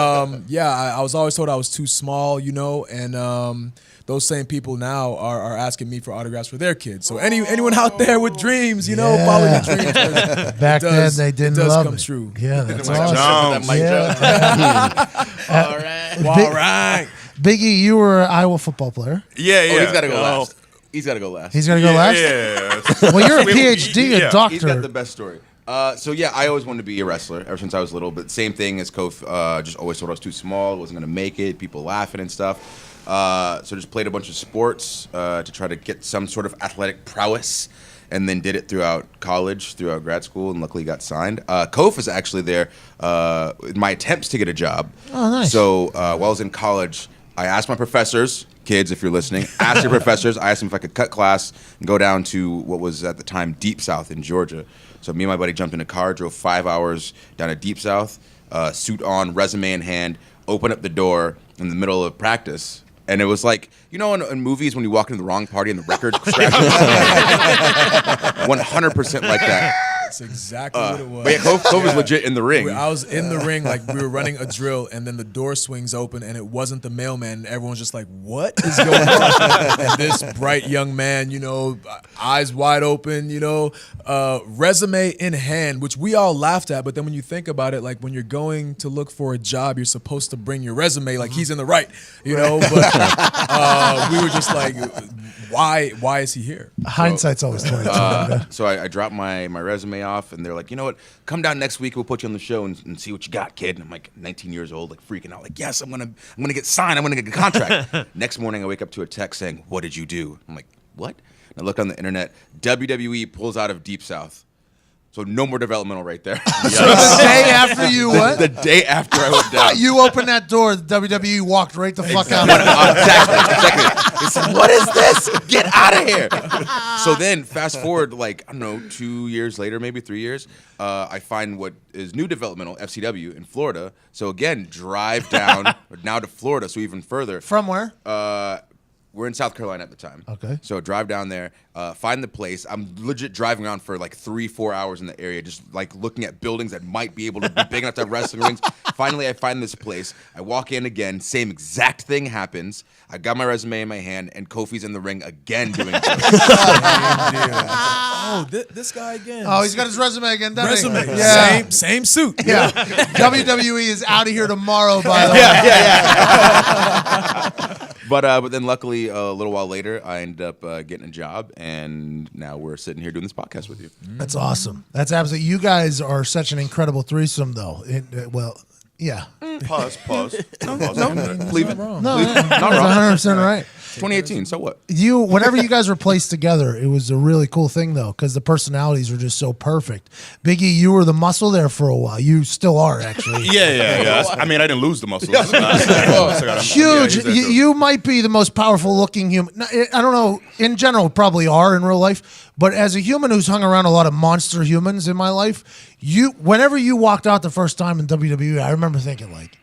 yeah, I was always told I was too small, you know, and those same people now are asking me for autographs for their kids. So anyone out there with dreams, you know, follow your dreams. Back then they didn't it does love come it. true. Yeah, that's Mike awesome. Jones. Yeah. All right. All right. Biggie, you were an Iowa football player. Yeah, yeah. Oh, he's got to go last. He's got to go last. He's gonna go last. Yeah. Well, you're a We- PhD, yeah. a doctor. He's got the best story. So yeah, I always wanted to be a wrestler ever since I was little. But same thing as Kofi, just always thought I was too small, wasn't gonna make it. People laughing and stuff. So just played a bunch of sports to try to get some sort of athletic prowess, and then did it throughout college, throughout grad school, and luckily got signed. Kofi is actually there in my attempts to get a job. Oh, nice. So while I was in college, I asked my professors. Kids, if you're listening, ask your professors. I asked them if I could cut class and go down to what was at the time Deep South in Georgia. So me and my buddy jumped in a car, drove 5 hours down to Deep South, suit on, resume in hand, open up the door in the middle of practice, And it was like, you know, in movies when you walk into the wrong party and the record crashes? 100% like that. That's exactly what it was. But yeah, Kofi was legit in the ring. I was in the ring, like we were running a drill, and then the door swings open, and it wasn't the mailman. And everyone's just like, "What is going on?" And this bright young man, you know, eyes wide open, you know, resume in hand, which we all laughed at. But then when you think about it, like when you're going to look for a job, you're supposed to bring your resume. Like he's in the right, you know. But we were just like, why is he here? Hindsight's always 2020. So I dropped my resume off, and they're like, you know what? Come down next week. We'll put you on the show and see what you got, kid. And I'm like 19 years old, like freaking out, like, yes, I'm gonna get signed. I'm gonna get a contract. Next morning, I wake up to a text saying, "What did you do?" I'm like, what? And I look on the internet. WWE pulls out of Deep South. So no more developmental right there. So the day after you what? The day after I went down. You opened that door, the WWE walked right the fuck out. Exactly. They said, what is this? Get out of here. So then fast forward, like, I don't know, 2 years later, maybe 3 years, I find what is new developmental, FCW, in Florida. So again, drive down now to Florida, so even further. From where? We're in South Carolina at the time. Okay. So drive down there, find the place. I'm legit driving around for like 3-4 hours in the area, just like looking at buildings that might be able to be big enough to have wrestling rings. Finally, I find this place. I walk in again. Same exact thing happens. I got my resume in my hand, and Kofi's in the ring again doing it. Oh, this guy again. Oh, he's got his resume again, doesn't he? Resume. Yeah. Same suit. Yeah. WWE is out of here tomorrow, by the way. Yeah. But then luckily, a little while later, I ended up getting a job, and now we're sitting here doing this podcast with you. That's awesome. That's absolutely. You guys are such an incredible threesome, though. Well, yeah. Pause. No, leave it. No, Not that's wrong. 100% right. 2018, so what? Whenever you guys were placed together, it was a really cool thing, though, because the personalities were just so perfect. Biggie, you were the muscle there for a while. You still are, actually. Yeah. I mean, I didn't lose the muscles. Huge. You might be the most powerful looking human. I don't know. In general, probably are in real life. But as a human who's hung around a lot of monster humans in my life, whenever you walked out the first time in WWE, I remember thinking like,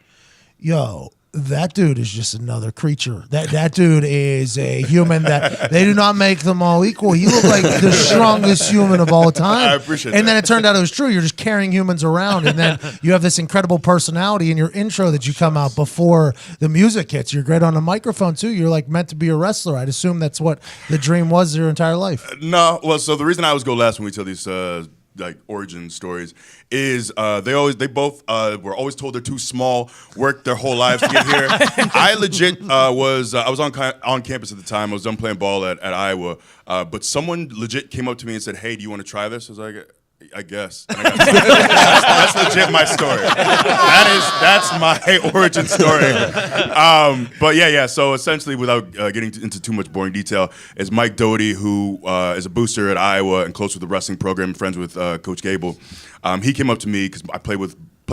yo, that dude is just another creature. That dude is a human that they do not make them all equal. You look like the strongest human of all time. I appreciate that. And then it turned out it was true. You're just carrying humans around. And then you have this incredible personality in your intro that you come out before the music hits. You're great on a microphone too. You're like meant to be a wrestler. I'd assume that's what the dream was your entire life. No, well, so the reason I always go last when we tell these like origin stories is they both were always told they're too small, worked their whole lives to get here. I legit I was on campus at the time. I was done playing ball at Iowa, but someone legit came up to me and said, "Hey, do you want to try this?" I was like, I guess. And that's legit my story. That's my origin story. But yeah. So essentially, without getting into too much boring detail, is Mike Doty, who is a booster at Iowa and close with the wrestling program, friends with Coach Gable. He came up to me because I play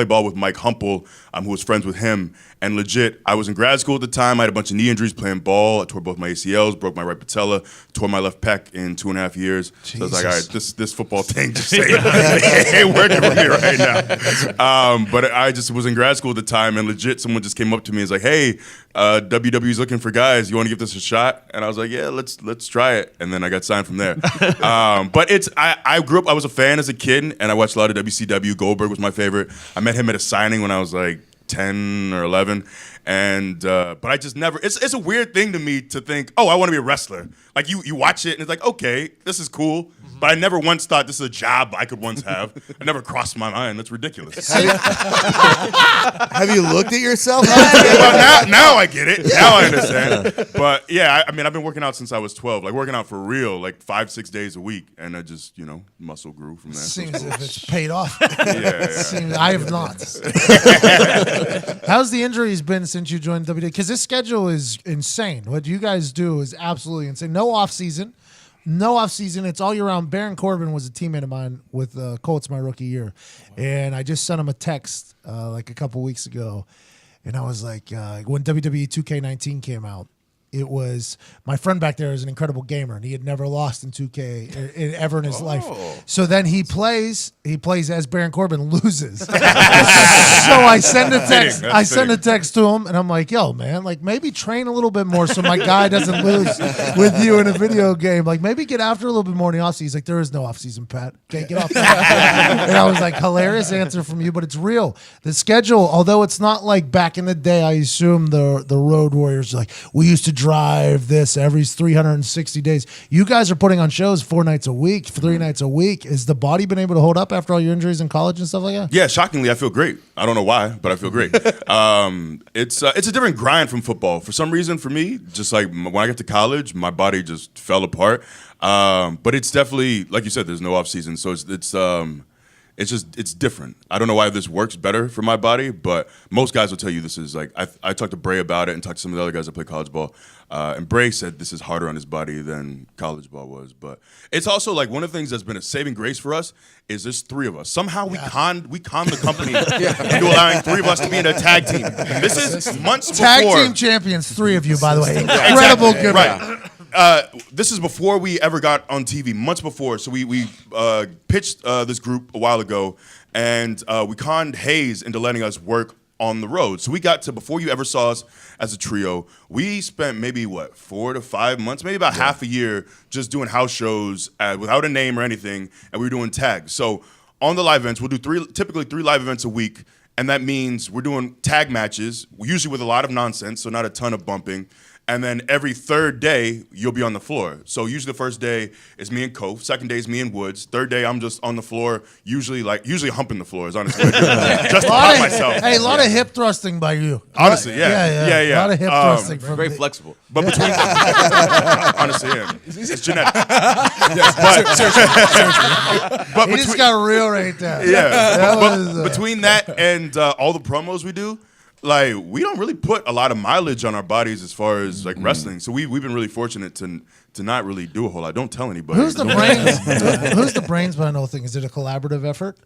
ball with Mike Humple, who was friends with him. And legit, I was in grad school at the time. I had a bunch of knee injuries playing ball. I tore both my ACLs, broke my right patella, tore my left pec in 2.5 years. So I was like, all right, this football thing just ain't working for me right now. But I just was in grad school at the time, and legit, someone just came up to me and was like, hey, WWE's looking for guys. You want to give this a shot? And I was like, yeah, let's try it. And then I got signed from there. But I grew up, I was a fan as a kid, and I watched a lot of WCW. Goldberg was my favorite. I met him at a signing when I was like 10 or 11, and but I just never. It's a weird thing to me to think, oh, I want to be a wrestler. Like you watch it and it's like, okay, this is cool, but I never once thought this is a job I could once have. I never crossed my mind. That's ridiculous. Have you looked at yourself? Well, now I get it. Now I understand. But yeah, I mean, I've been working out since I was 12, like working out for real, like 5-6 days a week, and I just muscle grew from there. Seems as if it's paid off. Yeah. I have not. How's the injuries been since you joined WWE? Because this schedule is insane. What you guys do is absolutely insane. No off season. It's all year round. Baron Corbin was a teammate of mine with Colts my rookie year. And I just sent him a text like a couple weeks ago. And I was like, when WWE 2K19 came out, it was my friend back there is an incredible gamer, and he had never lost in 2K ever in his life. So then he plays as Baron Corbin, loses. So I send a text. Send a text to him, and I'm like, "Yo, man, like maybe train a little bit more so my guy doesn't lose with you in a video game. Like maybe get after a little bit more in the offseason." He's like, "There is no offseason, Pat. Okay, get off." And I was like, "Hilarious answer from you, but it's real. The schedule, although it's not like back in the day, I assume the Road Warriors like we used to drive this every 360 days. You guys are putting on shows 4 nights a week, 3 nights a week. Has the body been able to hold up after all your injuries in college and stuff like that?" Yeah, shockingly, I feel great. I don't know why, but I feel great. It's a different grind from football. For some reason, for me, just like when I got to college, my body just fell apart. But it's definitely, like you said, there's no off season, so it's different. I don't know why this works better for my body, but most guys will tell you this is like I talked to Bray about it and talked to some of the other guys that play college ball, and Bray said this is harder on his body than college ball was. But it's also like one of the things that's been a saving grace for us is there's 3 of us. Somehow we conned the company into allowing 3 of us to be in a tag team. This is months before. Tag team champions, 3 of you, by the way. Incredible good. Right. This is before we ever got on TV, months before. So we pitched this group a while ago, and we conned Hayes into letting us work on the road. So we got to, before you ever saw us as a trio, we spent maybe, 4 to 5 months, maybe about half a year just doing house shows without a name or anything, and we were doing tags. So on the live events, we'll do typically 3 live events a week, and that means we're doing tag matches, usually with a lot of nonsense, so not a ton of bumping. And then every 3rd day, you'll be on the floor. So usually the first day is me and Kof. 2nd day is me and Woods. 3rd day, I'm just on the floor, usually humping the floor is honestly just to pop myself. Hey, a lot of hip thrusting by you. Honestly, yeah. A lot of hip thrusting. Very flexible. But between honestly, yeah. It's genetic. But He just got real right there. Yeah. But between that and all the promos we do, like we don't really put a lot of mileage on our bodies as far as like wrestling. So we've been really fortunate to not really do a whole lot. Don't tell anybody. Who's the brains? Who's the brains behind the whole thing? Is it a collaborative effort?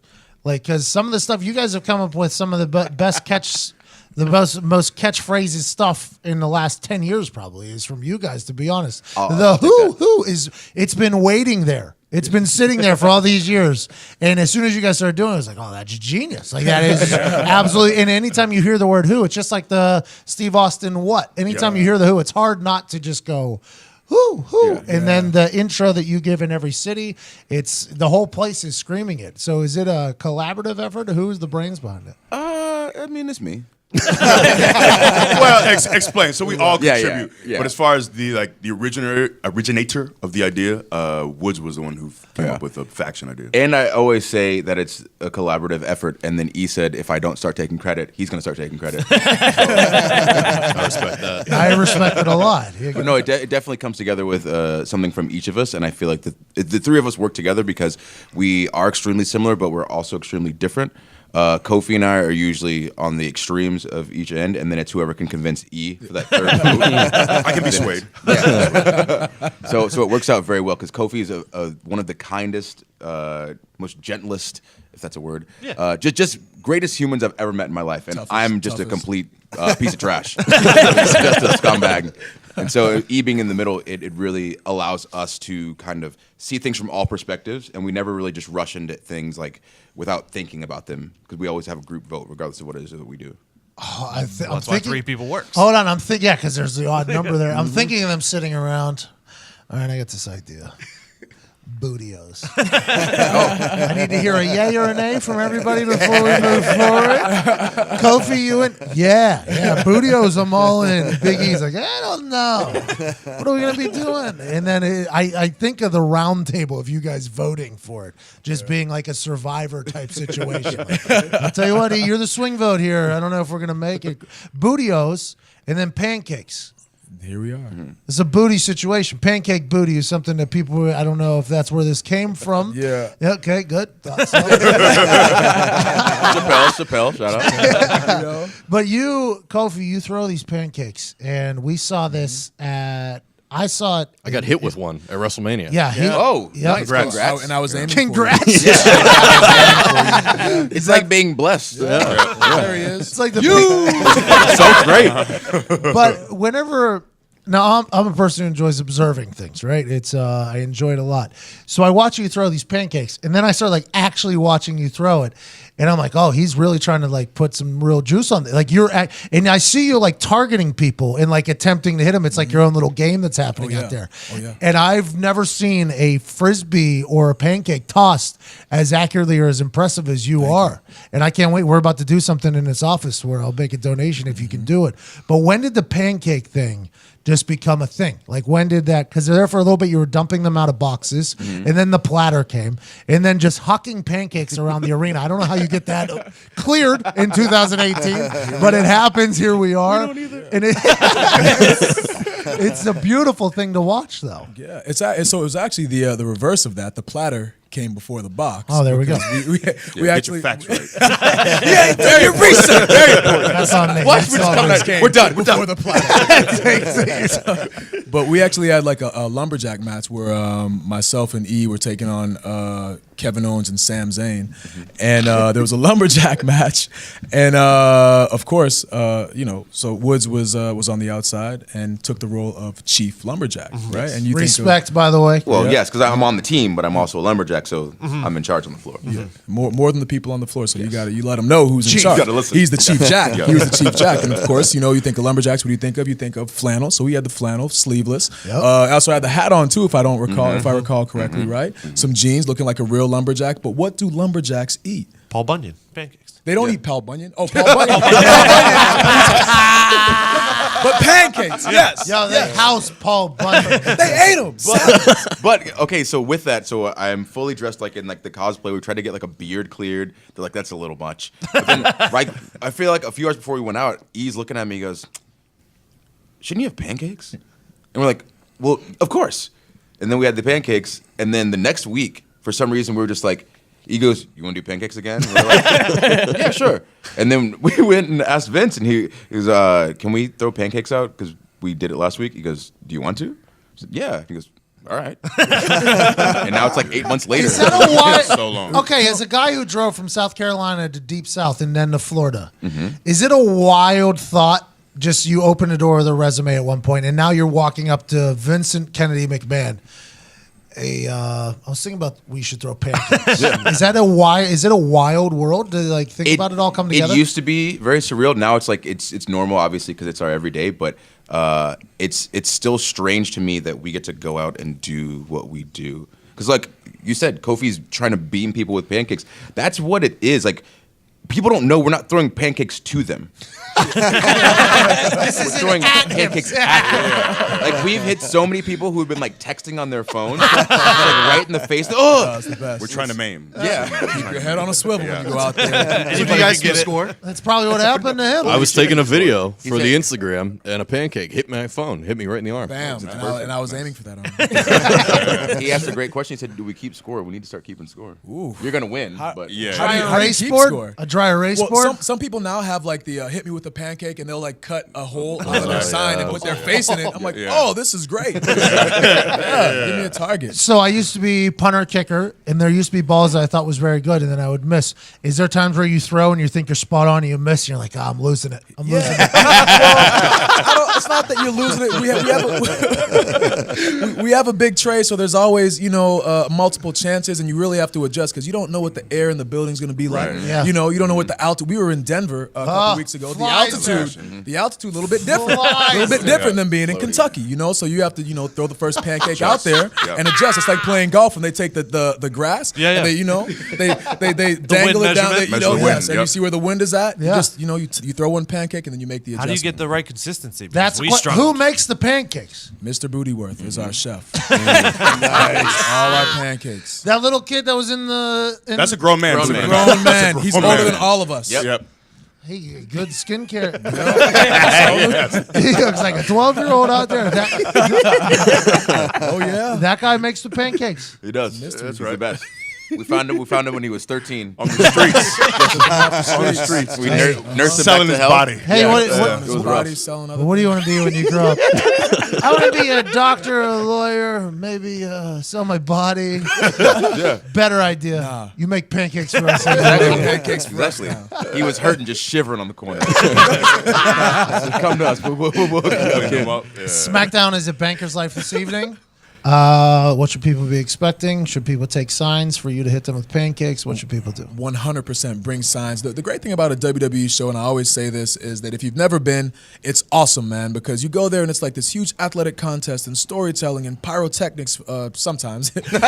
Like, because some of the stuff you guys have come up with, some of the best catch, the most catchphrases stuff in the last 10 years probably is from you guys. To be honest, the who is it's been waiting there. It's been sitting there for all these years, and as soon as you guys started doing it, it's like, oh, that's genius. Like, that is absolutely, and anytime you hear the word who, it's just like the Steve Austin what. Anytime you hear the who, it's hard not to just go, who, and then the intro that you give in every city, it's the whole place is screaming it. So is it a collaborative effort? Who's the brains behind it? I mean, it's me. Well, explain. So we all contribute. Yeah. But as far as the originator of the idea, Woods was the one who came up with the faction idea. And I always say that it's a collaborative effort. And then E said, if I don't start taking credit, he's going to start taking credit. So, I respect that. I respect it a lot. But no, it definitely comes together with something from each of us. And I feel like the 3 of us work together because we are extremely similar, but we're also extremely different. Kofi and I are usually on the extremes of each end, and then it's whoever can convince E for that 3rd move. I can be swayed. Yeah. So it works out very well because Kofi is one of the kindest, most gentlest, if that's a word, just greatest humans I've ever met in my life, and I'm just a complete piece of trash, just a scumbag. And so E being in the middle, it really allows us to kind of see things from all perspectives, and we never really just rush into things like without thinking about them because we always have a group vote regardless of what it is that we do. Oh, that's why 3 people works. Hold on, I'm thinking. Yeah, because there's the odd number there. I'm thinking of them sitting around. All right, I got this idea. Bootios. I need to hear a yay or a nay from everybody before we move forward. Kofi, you in? Yeah. Bootios, I'm all in. Big E's like, I don't know. What are we going to be doing? And then I think of the round table of you guys voting for it, just being like a survivor type situation. I'll tell you what, you're the swing vote here. I don't know if we're going to make it. Bootios and then pancakes. Here we are. It's a booty situation. Pancake booty is something that people, I don't know if that's where this came from. Yeah. Okay, good. Thought so. Chappelle, shout out. But you, Kofi, you throw these pancakes, and we saw this I saw it. I got hit with one at WrestleMania. Yeah. Nice. Congrats. And I was aiming Congrats. It's like being blessed. There he is. It's like the so great. But whenever Now, I'm a person who enjoys observing things, right? It's I enjoy it a lot. So I watch you throw these pancakes, and then I start like actually watching you throw it, and I'm like, oh, he's really trying to like put some real juice on it. Like and I see you like targeting people and like attempting to hit them. It's like your own little game that's happening out there. Oh, yeah. And I've never seen a frisbee or a pancake tossed as accurately or as impressive as you are. And I can't wait. We're about to do something in this office where I'll make a donation if you can do it. But when did the pancake thing just become a thing? Like when did that, because there for a little bit you were dumping them out of boxes, and then the platter came, and then just hucking pancakes around the arena. I don't know how you get that cleared in 2018, but it happens. Here we are. And it's a beautiful thing to watch, though. Yeah, so it was actually the reverse of that. The platter came before the box. Oh, there we go. We actually get your facts right. yeah, do your research. Very important. That's on me. Watch That's which on me. we're done. Before the platter. But we actually had like a lumberjack match where myself and E were taking on Kevin Owens and Sam Zayn, and there was a lumberjack match, and of course, so Woods was on the outside and took the role of Chief Lumberjack, right? And you Respect, by the way. Well, yes, because I'm on the team, but I'm also a lumberjack, so I'm in charge on the floor. Yeah. More than the people on the floor, so you let him know who's in Chief. charge. You gotta listen. He's the Chief Jack. He was the Chief Jack, and of course, you think of lumberjacks. What do you think of? You think of flannel. So he had the flannel, sleeveless. Yep. I also had the hat on too, if I recall correctly, right? Some jeans, looking like a real lumberjack. But what do lumberjacks eat? Paul Bunyan pancakes. They don't eat Paul Bunyan. Oh, Paul Bunyan. But pancakes, yes. Yo, they house Paul Bunyan. They ate them. But okay, so with that, so I'm fully dressed like in like the cosplay. We tried to get like a beard cleared. They're like, that's a little much. But then, right, I feel like a few hours before we went out, E's looking at me, he goes, shouldn't you have pancakes? And we're like, well, of course. And then we had the pancakes, and then the next week, for some reason, we were just like, he goes, you want to do pancakes again? And we're like, yeah, sure. And then we went and asked Vince, and he goes, can we throw pancakes out? Because we did it last week. He goes, do you want to? I said, yeah. He goes, all right. And now it's like 8 months later. Is that a wild? So long. Okay, as a guy who drove from South Carolina to Deep South and then to Florida, is it a wild thought? Just you open the door with a resume at one point, and now you're walking up to Vincent Kennedy McMahon. I was thinking about we should throw pancakes. Is it a wild world to think about it all come together? It used to be very surreal. Now it's like it's normal, obviously, because it's our everyday. But it's still strange to me that we get to go out and do what we do. Because like you said, Kofi's trying to beam people with pancakes. That's what it is. Like people don't know we're not throwing pancakes to them. We're throwing pancakes at them. Like we've hit so many people who've been like texting on their phones, like, right in the face. Oh, That's the best. We're trying to maim. yeah. Keep your head on a swivel when you go out there. So do you guys get score? That's probably what happened to him. I was taking a video for said- the Instagram, and a pancake hit my phone, hit me right in the arm. Bam. And I was aiming for that. He asked a great question. He said, "Do we keep score? We need to start keeping score. Ooh. You're gonna win, but Yeah. Dry how do you erase keep board? score? A dry erase Well, board? some people now have like the hit me with a pancake, and they'll like cut a hole on their sign and put their face in it. I'm like, oh, this is great. Yeah, give me a target. So I used to be punter kicker, and there used to be balls that I thought was very good, and then I would miss. Is there times where you throw and you think you're spot on and you miss, and you're like, I'm losing it. I'm losing it. Well, it's not that you're losing it. We have a big tray, so there's always multiple chances, and you really have to adjust because you don't know what the air in the building's going to be like. Right. Yeah. You don't know what the altitude. We were in Denver a couple weeks ago. flies The altitude a little bit different. A little bit different than being in Kentucky. So you have to throw the first pancake out there and adjust. It's like playing golf when they take the grass. Yeah, And they dangle it down there. Measure the wind, Yes, and you yep. see where the wind is at. Yeah. You throw one pancake and then you make the How adjustment. do you get the right consistency? Because That's we who struggled. makes the pancakes? Mr. Bootyworth is our chef. Nice. All our pancakes. That little kid that was in the. That's a grown man. Grown too. man. Grown man. He's grown older man. than all of us. Yep. Hey, good skincare. He looks like a 12-year-old out there. Oh yeah. That guy makes the pancakes. he does. That's right. The best. We found him when he was 13 On the streets. on the streets. We nursed him Selling back his to health. body. Hey, Yeah, what it was rough. Somebody's selling other do you want to be when you grow up? I want to be a doctor, a lawyer, maybe sell my body. Better idea. Nah. You make pancakes for us. Pancakes for us. Exactly. He was hurting, just shivering on the corner. Come to us. We'll SmackDown is at Banker's Life this evening. What should people be expecting? Should people take signs for you to hit them with pancakes? What should people do? 100% bring signs. The great thing about a WWE show, and I always say this, is that if you've never been, it's awesome, man, because you go there and it's like this huge athletic contest and storytelling and pyrotechnics sometimes. But, the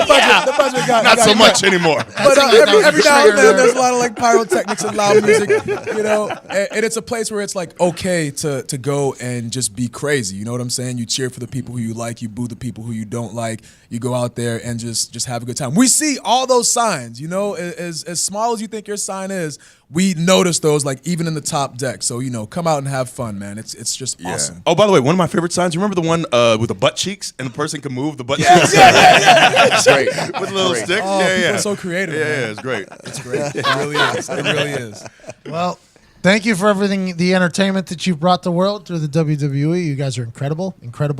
budget Not so much anymore. But every now and then there's a lot of like pyrotechnics and loud music, and it's a place where it's like okay to go and just be crazy. You know what I'm saying? You cheer for the people who you like, you boo the people who you don't like, you go out there and just have a good time. We see all those signs, as small as you think your sign is, we notice those like even in the top deck. So, come out and have fun, man. It's just awesome. Oh, by the way, one of my favorite signs, you remember the one with the butt cheeks and the person can move the butt cheeks? Yeah. It's great. With little sticks? Oh, people are so creative. Yeah, it's great. It's great. It really is. It really is. Well, thank you for everything, the entertainment that you've brought the world through the WWE. You guys are incredible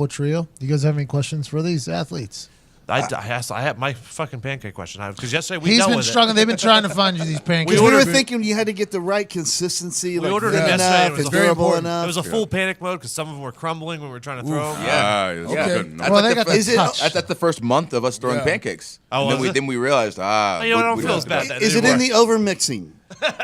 trio. Do you guys have any questions for these athletes? I have my fucking pancake question because yesterday we He's dealt been with struggling. They've been trying to find you these pancakes. We were thinking you had to get the right consistency. We like ordered thin them yesterday. enough, it's durable enough. It was a full panic mode because some of them were crumbling when we were trying to throw them. Yeah. Well, they got the touch. That's the first month of us throwing pancakes. Oh, and then we realized, I don't feel as bad. Is it in the over mixing?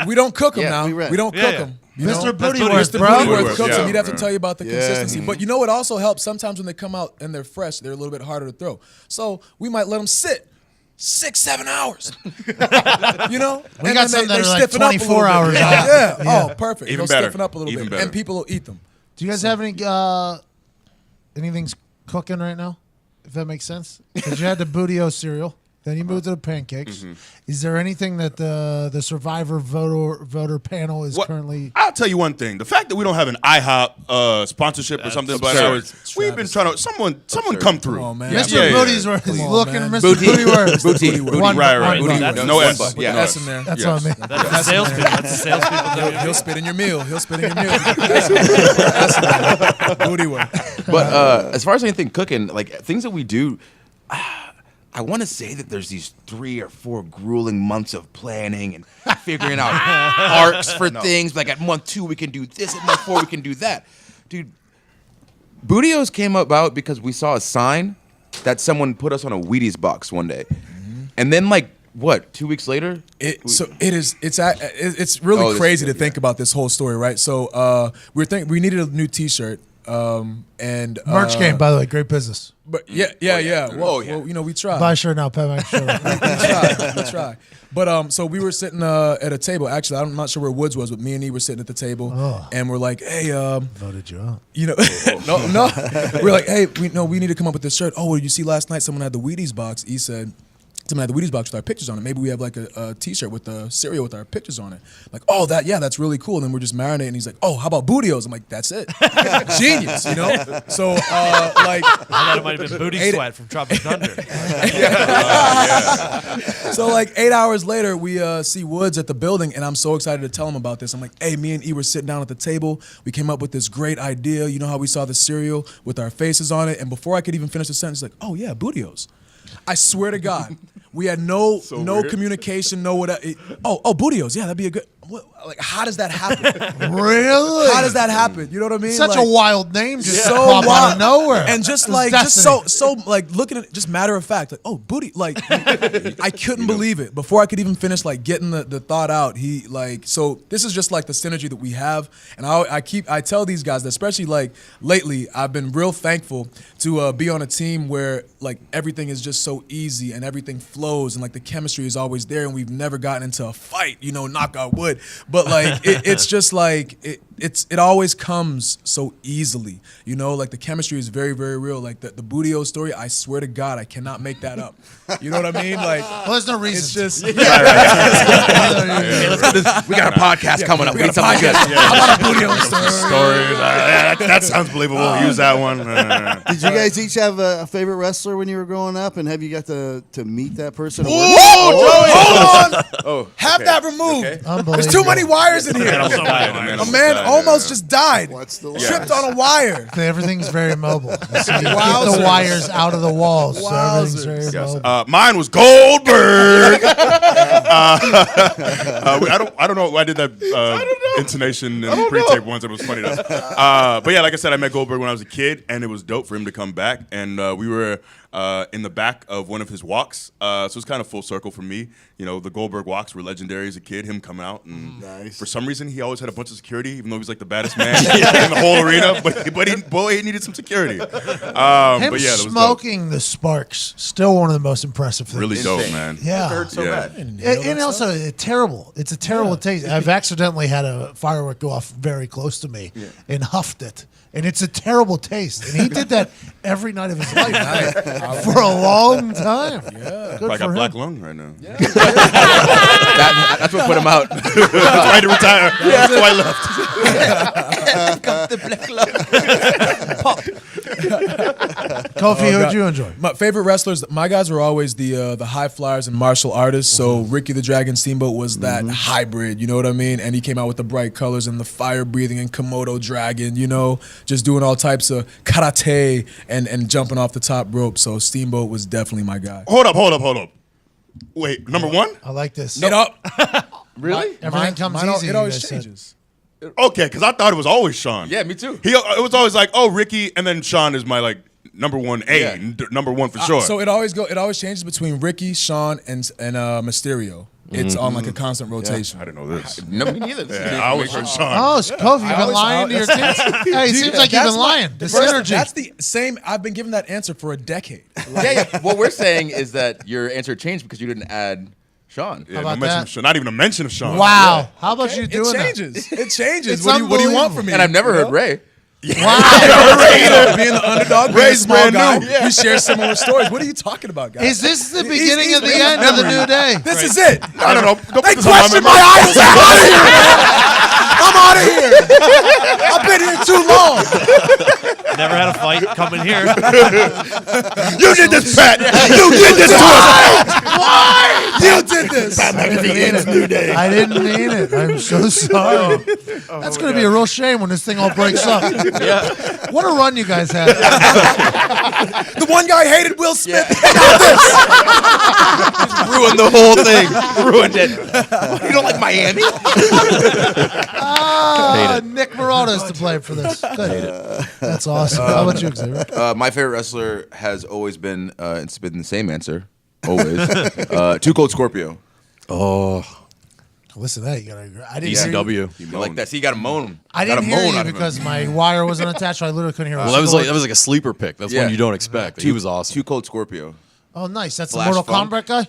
We don't cook them now. we don't cook them. Mr. Bootyworth, Mr. bro. Bootyworth cooks them. He'd have to Yeah. tell you about the consistency. But you know what also helps? Sometimes when they come out and they're fresh, they're a little bit harder to throw. So we might let them sit 6-7 hours. We And got then some that are like stiffen up a 24 little bit. hours out. Yeah. Oh, perfect. Even They'll better. stiffen up a little Even bit. better. And people will eat them. Do you guys have any anything's cooking right now? If that makes sense, because you had the Bootio cereal, then you moved to the pancakes. Is there anything that the Survivor voter panel is currently? I'll tell you one thing: the fact that we don't have an IHOP sponsorship or something, but we've been trying to. Someone come through. Come on, man. Mr. Bootyworth is looking. man. Mr. Bootyworth. Booty. Right. That's No one S. button. Yeah. That's in there. That's on me. That's the salespeople. That's the salespeople. He'll spit in your meal. That's in there. Booty work. But as far as anything cooking, like things that we do, I want to say that there's these 3 or 4 grueling months of planning and figuring out arcs for things. Like at month 2 we can do this, at month 4 we can do that. Dude, Bootios came about because we saw a sign that someone put us on a Wheaties box one day, and then 2 weeks later, It's really crazy to think about this whole story, right? So we needed a new T-shirt. And Merch game, by the way, great business. But yeah. Well, we tried. Buy a shirt now, Pat McAfee. We try. But so we were sitting at a table. Actually, I'm not sure where Woods was, but me and he were sitting at the table, and we're like, "Hey, voted you out." No. We're like, "Hey, we need to come up with this shirt." Oh, did you see last night someone had the Wheaties box? He said. Someone had the Wheaties box with our pictures on it. Maybe we have like a T-shirt with the cereal with our pictures on it. Like, that's really cool. And then we're just marinating. And he's like, how about Bootios? I'm like, that's it. Genius, So I thought it might have been Booty Sweat from Tropic Thunder. So 8 hours later, we see Woods at the building, and I'm so excited to tell him about this. I'm like, hey, me and E were sitting down at the table. We came up with this great idea. You know how we saw the cereal with our faces on it? And before I could even finish the sentence, he's like, oh, yeah, Bootios. I swear to God, we had no communication, no whatever. Bootios, yeah, that'd be a good. How does that happen? Really? How does that happen? You know what I mean? Such a wild name, just so pop out wild. of nowhere, and just looking at it, just matter of fact, booty, I couldn't believe it. Before I could even finish getting the thought out, so this is just the synergy that we have, and I tell these guys that, especially lately, I've been real thankful to be on a team where everything is just so easy and everything flows and the chemistry is always there, and we've never gotten into a fight, knock on wood. But it's just it always comes so easily, the chemistry is very, very real. The Bootio story, I swear to God, I cannot make that up. You know what I mean? Well, there's no reason. It's just we got a podcast coming up. We got a podcast. How about a Bootio story? That sounds believable. Use that one. Did you guys each have a favorite wrestler when you were growing up, and have you got to meet that person? Hold on. Have that removed. Unbelievable. There's too many wires in here. almost died. A man almost just died. What's the Tripped on a wire. Everything's very mobile. So you keep Wowzers. the wires out of the walls. So everything's very Yes. mobile. Mine was Goldberg. I don't know why I did that intonation in pre-tape once. It was funny though. But yeah, like I said, I met Goldberg when I was a kid, and it was dope for him to come back. And we were in the back of one of his walks, so it's kind of full circle for me. You know, the Goldberg walks were legendary as a kid. Him coming out, and for some reason, he always had a bunch of security, even though he was like the baddest man in the whole arena. But he needed some security. Him But yeah, that was dope. smoking the sparks, still one of the most impressive things. Really dope, man. Yeah. It hurt so Yeah. bad. And also, terrible. It's a terrible taste. I've accidentally had a firework go off very close to me and huffed it. And it's a terrible taste. And he did that every night of his life for a long time. Yeah. Good I for got him. black lung right now. That's what put him out. That's why I had to retire. That's why I left. Kofi, who'd you enjoy? My favorite wrestlers, my guys were always the high flyers and martial artists. So Ricky the Dragon Steamboat was that hybrid, you know what I mean? And he came out with the bright colors and the fire breathing and Komodo dragon, you know, just doing all types of karate and jumping off the top rope. So Steamboat was definitely my guy. Hold up. Wait, number one? I like this. Get up. Really? Everything comes easy. It you always guys said. changes. Okay, because I thought it was always Sean. Yeah, me too. It was always like, oh, Ricky, and then Sean is my like number one number one for sure. So it always changes between Ricky, Sean, and Mysterio. It's on like a constant rotation. I didn't know this. No, me neither. Yeah, I always heard Sean. Oh, it's Kofi, you've been lying to your kids? Yeah, it seems like you've been lying. The synergy. That's the same. I've been giving that answer for a decade. Yeah. What we're saying is that your answer changed because you didn't add Sean. Yeah, about no mention that? of Sean. Not even a mention of Sean. Wow. How about you doing It that? changes. It changes. It's What do you want from me? And I've never You heard know? Ray. Wow. Being the underdog, being a Ray's small brand guy, new. we share similar stories. What are you talking about, guys? Is this the beginning He's of the bringing end of the memory. new day? This is it. I don't know. Don't They put this on question my memory. idols. I'm out of here, man. I'm out of here. I've been here too long. Never had a fight coming here. You did this, Pat. You did this to us. Why? You did this. I didn't mean it. I'm so sorry. That's going to be a real shame when this thing all breaks up. What a run you guys had. The one guy hated Will Smith. Ruined the whole thing. Ruined it. You don't like Miami? Nick Moroto's to blame for this. Good. That's awesome. How about you, Xavier? My favorite wrestler has always been, it's been the same answer, always. Too Cold Scorpio. Listen to that. You gotta agree. I didn't hear you. ECW. You like that? See, you got to moan. I Gotta didn't hear moan you out of him. because my wire wasn't attached, so I literally couldn't hear. Well, that was like a sleeper pick. That's Yeah. one you don't expect. He was awesome. Too Cold Scorpio. Oh, nice. That's Flash the Mortal Funk. Kombat guy.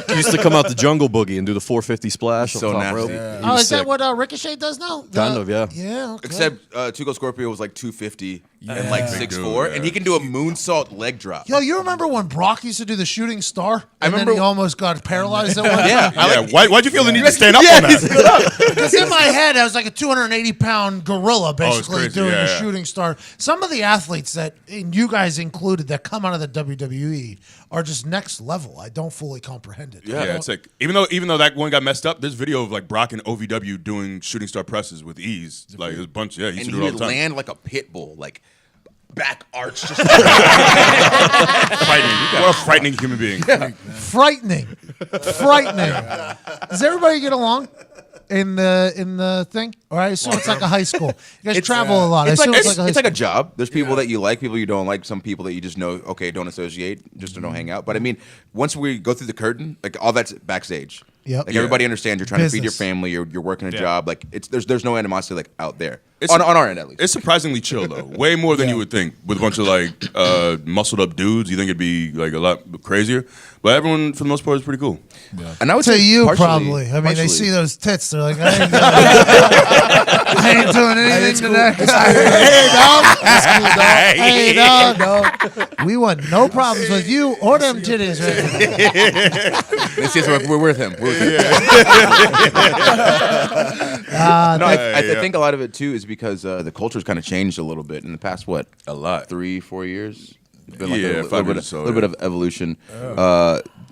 He used to come out the jungle boogie and do the 450 splash So on top nasty. rope. Yeah. He Oh, was is that sick. what Ricochet does now? Kind of, yeah. Yeah. Okay. Except Too Cold Scorpio was like 250 and like 6'4", and he can do a moonsault leg drop. Yo, you remember when Brock used to do the shooting star? And remember- then he almost got paralyzed at one Yeah. Yeah, why'd you feel the need to stand up on that? Because in my head, I was like a 280-pound gorilla basically crazy. doing Yeah, a yeah. shooting star. Some of the athletes that, and you guys included, that come out of the WWE are just next level. I don't fully comprehend it. Yeah, it's like even though that one got messed up, there's video of like Brock and OVW doing shooting star presses with ease. Like there's a bunch. Yeah, he used And to he do it all would the time. land like a pit bull, like back arch. Just Frightening. What a frightening human being. Frightening. Does everybody get along in the thing? Or I assume it's like a high school. You guys travel a lot. I It's assume like, it's like a high it's like school. a job. There's people that you like, people you don't like, some people that you just know, okay, don't associate, just don't hang out. But I mean, once we go through the curtain, like all that's backstage. Yep. Like everybody understands you're trying to feed your Business. family, you're working a job. Like there's no animosity like out there. It's- On our end at least. It's surprisingly chill though, way more than you would think. With a bunch of like muscled up dudes, you think it'd be like a lot crazier. But everyone, for the most part, is pretty cool. And I would To say you, partially- probably. I mean, they partially. see those tits. They're like, I ain't doing anything to that guy. Hey, dog. We want no problems with you or them titties. Right? They see us, we're with him. We're with him. No, I think a lot of it too is because the culture's kind of changed a little bit in the past. What A lot. 3-4 years? It's been like Yeah, a 5 little years or so, bit of evolution.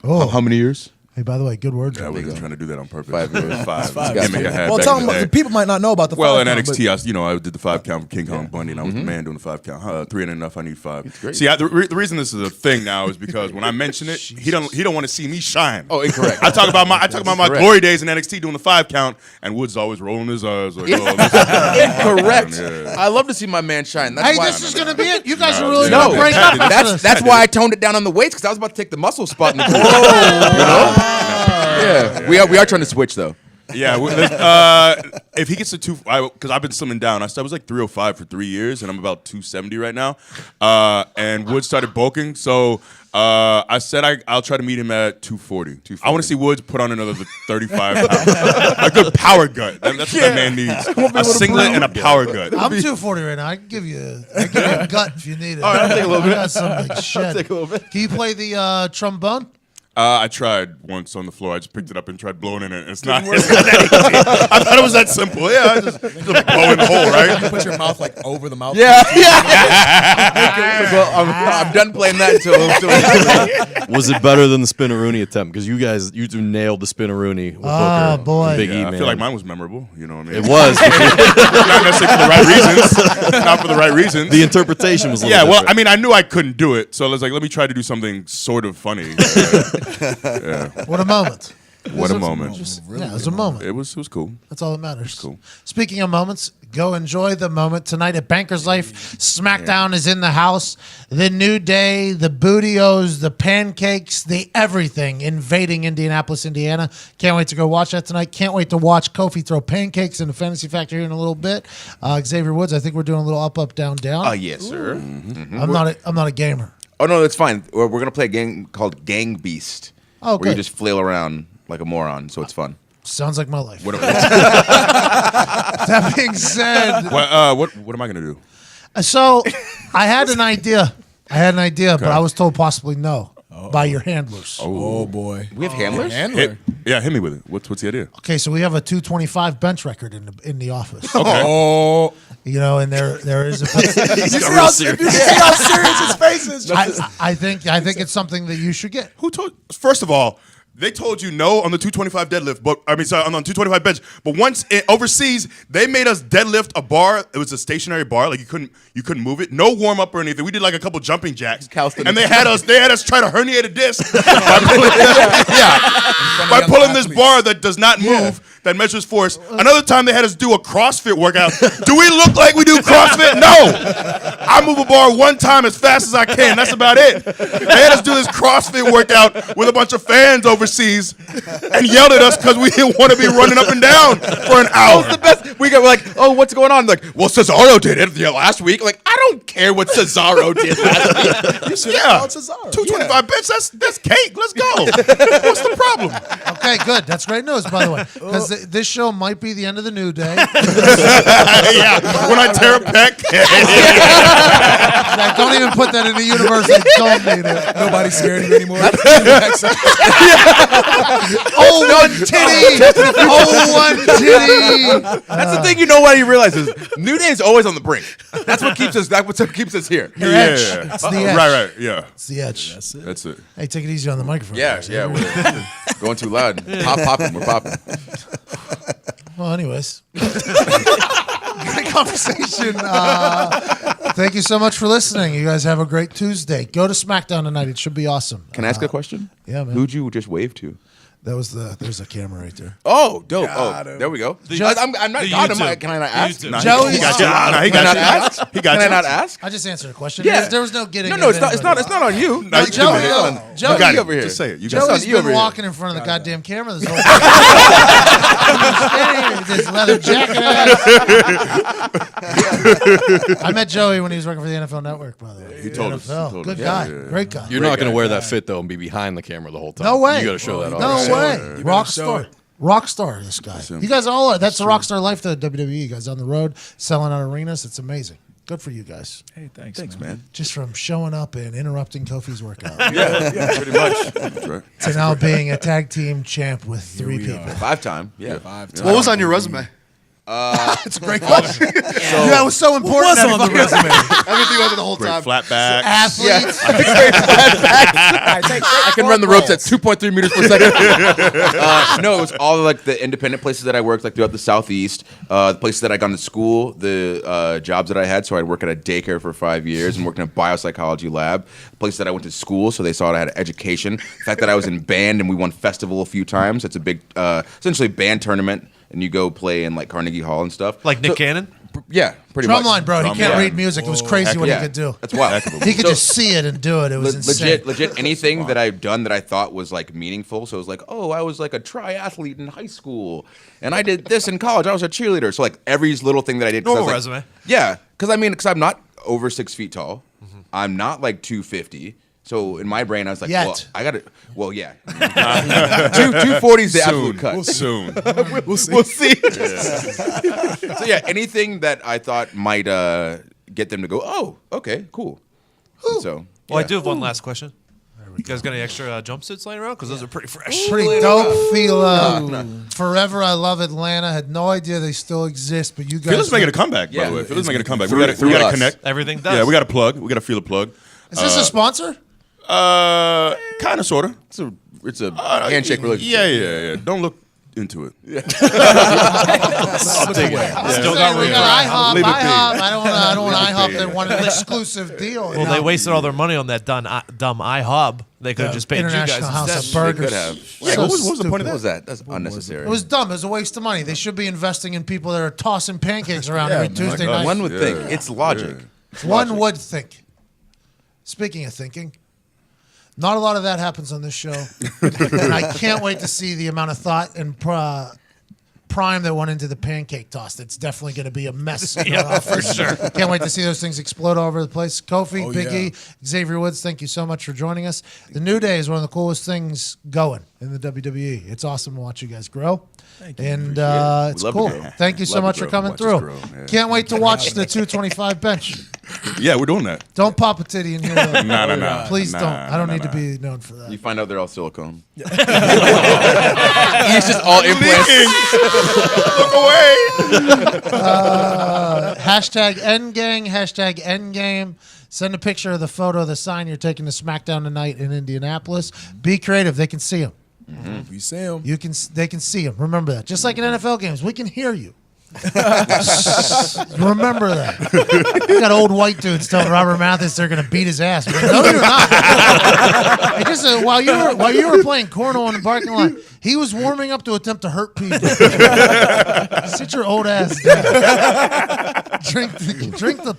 Oh. How many years? Hey, by the way, good words. Yeah, I wasn't trying to do that on purpose. 5 years. Five. Five. Gimmick I had Well, back tell in them the day. people might not know about the Well, in 5 count, NXT, I did the 5 count for King Kong Bundy, and I was the man doing the 5 count. 3 ain't enough. I need 5. great. See, the reason this is a thing now is because when I mention it, he don't want to see me shine. Oh, incorrect. I talk about my Correct. glory days in NXT doing the 5 count, and Woods always rolling his eyes like, oh, Incorrect. Yeah. I love to see my man shine. That's Hey, why this is going to be it. You guys are No, really no, going to break up. after this. that's why I toned it down on the weights because I was about to take the muscle spot in the corner. You know? Yeah, we are trying to switch though. Yeah, if he gets to because I've been slimming down. I was like 305 for 3 years, and I'm about 270 right now. And Woods started bulking, so I said I'll try to meet him at 240. I want to see Woods put on another 35 pounds. A good power gut. That's what that man needs. A singlet and a power gut. I'm 240 right now. I can give you a gut if you need it. All right, I'll take a little bit. I got some like shit. take a little bit. Can you play the trombone? I tried once on the floor. I just picked it up and tried blowing in it. It's not that easy. I thought it was that simple. Yeah, I just blow in the hole, right? Put your mouth like over the mouth. Yeah. Well, I'm done playing that until Was it better than the spinneroonie attempt? Because you two nailed the spinneroonie with Booker. Boy. and Big E, Yeah, man. I feel like mine was memorable. You know what I mean? It was. Not necessarily for the right reasons. Not for the right reasons. The interpretation was a little Yeah, well, different. I mean, I knew I couldn't do it, so I was like, let me try to do something sort of funny. What a moment. What a moment. Yeah, it was a moment. It was cool. That's all that matters. Cool. Speaking of moments, go enjoy the moment tonight at Banker's Life. SmackDown is in the house. The New Day, the Bootios, the Pancakes, the everything invading Indianapolis, Indiana. Can't wait to go watch that tonight. Can't wait to watch Kofi throw pancakes in the Fantasy Factory in a little bit. Xavier Woods, I think we're doing a little up, down, down. yes, sir. I'm not a gamer. Oh no, that's fine. We're gonna play a game called Gang Beast. Oh, where you good. just flail around like a moron, so it's fun. Sounds like my life. What That being said, what am I gonna do? so I had an idea. But I was told possibly no by your handlers. Oh boy. We have handlers. Handler. Hit me with it. What's the idea? Okay, so we have a 225 bench record in the office. Oh. You know, and there is a. You see how serious his face is. I think it's something that you should get. Who told? First of all, they told you no on the 225 deadlift, but on the 225 bench. But once overseas, they made us deadlift a bar. It was a stationary bar, like you couldn't move it. No warm up or anything. We did like a couple jumping jacks, and they had us try to herniate a disc by pulling this bar that does not move. That measures force. Another time they had us do a CrossFit workout. Do we look like we do CrossFit? No. I move a bar one time as fast as I can. That's about it. They had us do this CrossFit workout with a bunch of fans overseas and yelled at us because we didn't want to be running up and down for an hour. That was the best. We were like, oh, what's going on? Like, well, Cesaro did it last week. Like, I don't care what Cesaro did last week. Yeah. 225 bench, that's cake. Let's go. What's the problem? Okay, good. That's great news, by the way, because this show might be the end of the New Day. Yeah. When I tear a pec. Don't even put that in the universe. I don't need it. Nobody's scared of you anymore. Oh, one titty. Oh, one titty. That's the thing. You know why you realize is New Day is always on the brink. That's what keeps us. That's what keeps us here. Your edge. It's the edge. Right. Yeah. It's the edge. That's it. Hey, take it easy on the microphone. Yeah. We're going too loud. Popping. We're popping. Well, anyways. Great conversation. Thank you so much for listening. You guys have a great Tuesday. Go to SmackDown tonight. It should be awesome. Can I ask a question? Yeah, man. Who'd you just wave to? There's a camera right there. Oh, dope. There we go. I'm not God. Can I not ask? Nah, Joey, he got you. He Can I got not you. ask? He got Can I you. not ask? I just answered a question. Yeah. There was no getting. No, it's not. It's not on you. No, you can Joey, do it. Joey, You got it. over here. Just say it. You Joey's got Joey's it. you over been here. walking in front of the goddamn camera this whole time. With his leather jacket on. I met Joey when he was working for the NFL Network, by the way. He told us. NFL. He told Good us. guy. Yeah. Great guy. You're not going to wear that fit, though, and be behind the camera the whole time. No way. You got to show that off. No way. Rock show star. it. Rock star, this guy. You guys all are. That's the rock star life of WWE. You guys on the road, selling out arenas. It's amazing. Good for you guys. Hey, thanks, man. Just from showing up and interrupting Kofi's workout Yeah, pretty much. That's right. to now being a tag team champ with 3 people. 5-time. Yeah. What was on your resume? It's a great question. That was so important. What's on the resume? Everything over the whole Great time. flat back. Athletes. I can run the ropes at 2.3 meters per second. No, it was all like the independent places that I worked, like throughout the Southeast, the places that I gone to school, the jobs that I had. So I'd work at a daycare for 5 years and worked in a biopsychology lab. Places that I went to school, so they saw that I had an education. The fact that I was in band and we won festival a few times. It's a big, essentially band tournament. And you go play in like Carnegie Hall and stuff. Like Nick Cannon? Yeah, pretty much. Drumline, bro. He can't read music. It was crazy what he could do. That's wild. He could just see it and do it. It was insane. Legit anything that I've done that I thought was like meaningful. So it was like, oh, I was like a triathlete in high school. And I did this in college. I was a cheerleader. So like every little thing that I did. Normal like, resume. Yeah. Because I'm not over 6 feet tall. I'm not like 250. So in my brain, I was like, well, I got to, well, yeah. 240 is the absolute cut. Soon. We'll see. So yeah, anything that I thought might get them to go, oh, okay, cool. So, Well, I do have one last question. You guys got any extra jumpsuits laying around? Because those are pretty fresh. Pretty dope. Fila. Forever I Love Atlanta. Had no idea they still exist, but you guys. Fila's making a comeback, by the way. Fila's making a comeback. We got to connect. Everything does. Yeah, we got to plug. We got to feel a plug. Is this a sponsor? Kind of, sort of. it's a handshake relationship. Yeah. Don't look into it. I'll take it. Still got room We for got IHOP. Leave it be. I don't want Leave it IHOP. be. They want an exclusive deal. Well, they wasted all their money on that dumb IHOB. They could have just paid you guys International House instead. of Burgers. They could have. Yeah, what was the point of What was that? that? That's unnecessary. It was dumb. It was a waste of money. They should be investing in people that are tossing pancakes around every Tuesday night. One would think. It's logic. One would think. Speaking of thinking, not a lot of that happens on this show. And I can't wait to see the amount of thought and prime that went into the pancake toss. It's definitely going to be a mess. For sure. Can't wait to see those things explode all over the place. Kofi, Big E, Xavier Woods, thank you so much for joining us. The New Day is one of the coolest things going in the WWE. It's awesome to watch you guys grow. Thank you. And it's love to cool. grow. Thank you so Love to much for grow. coming Watch us through. grow, yeah. Can't wait to watch the 225 bench. Yeah, we're doing that. Don't pop a titty in here. Though. No. Please Nah, don't. I don't nah, need to nah. be known for that. You find out they're all silicone. He's just all implants. Look away. Hashtag Endgang, hashtag Endgame. Send a picture of the photo of the sign you're taking to SmackDown tonight in Indianapolis. Be creative. They can see them. We see him. They can see them. Remember that. Just like in NFL games, we can hear you. Remember that. You got old white dudes telling Robert Mathis they're going to beat his ass. Like, no, you're not. Hey, just while you were playing cornhole in the parking lot, he was warming up to attempt to hurt people. Sit your old ass down. Drink the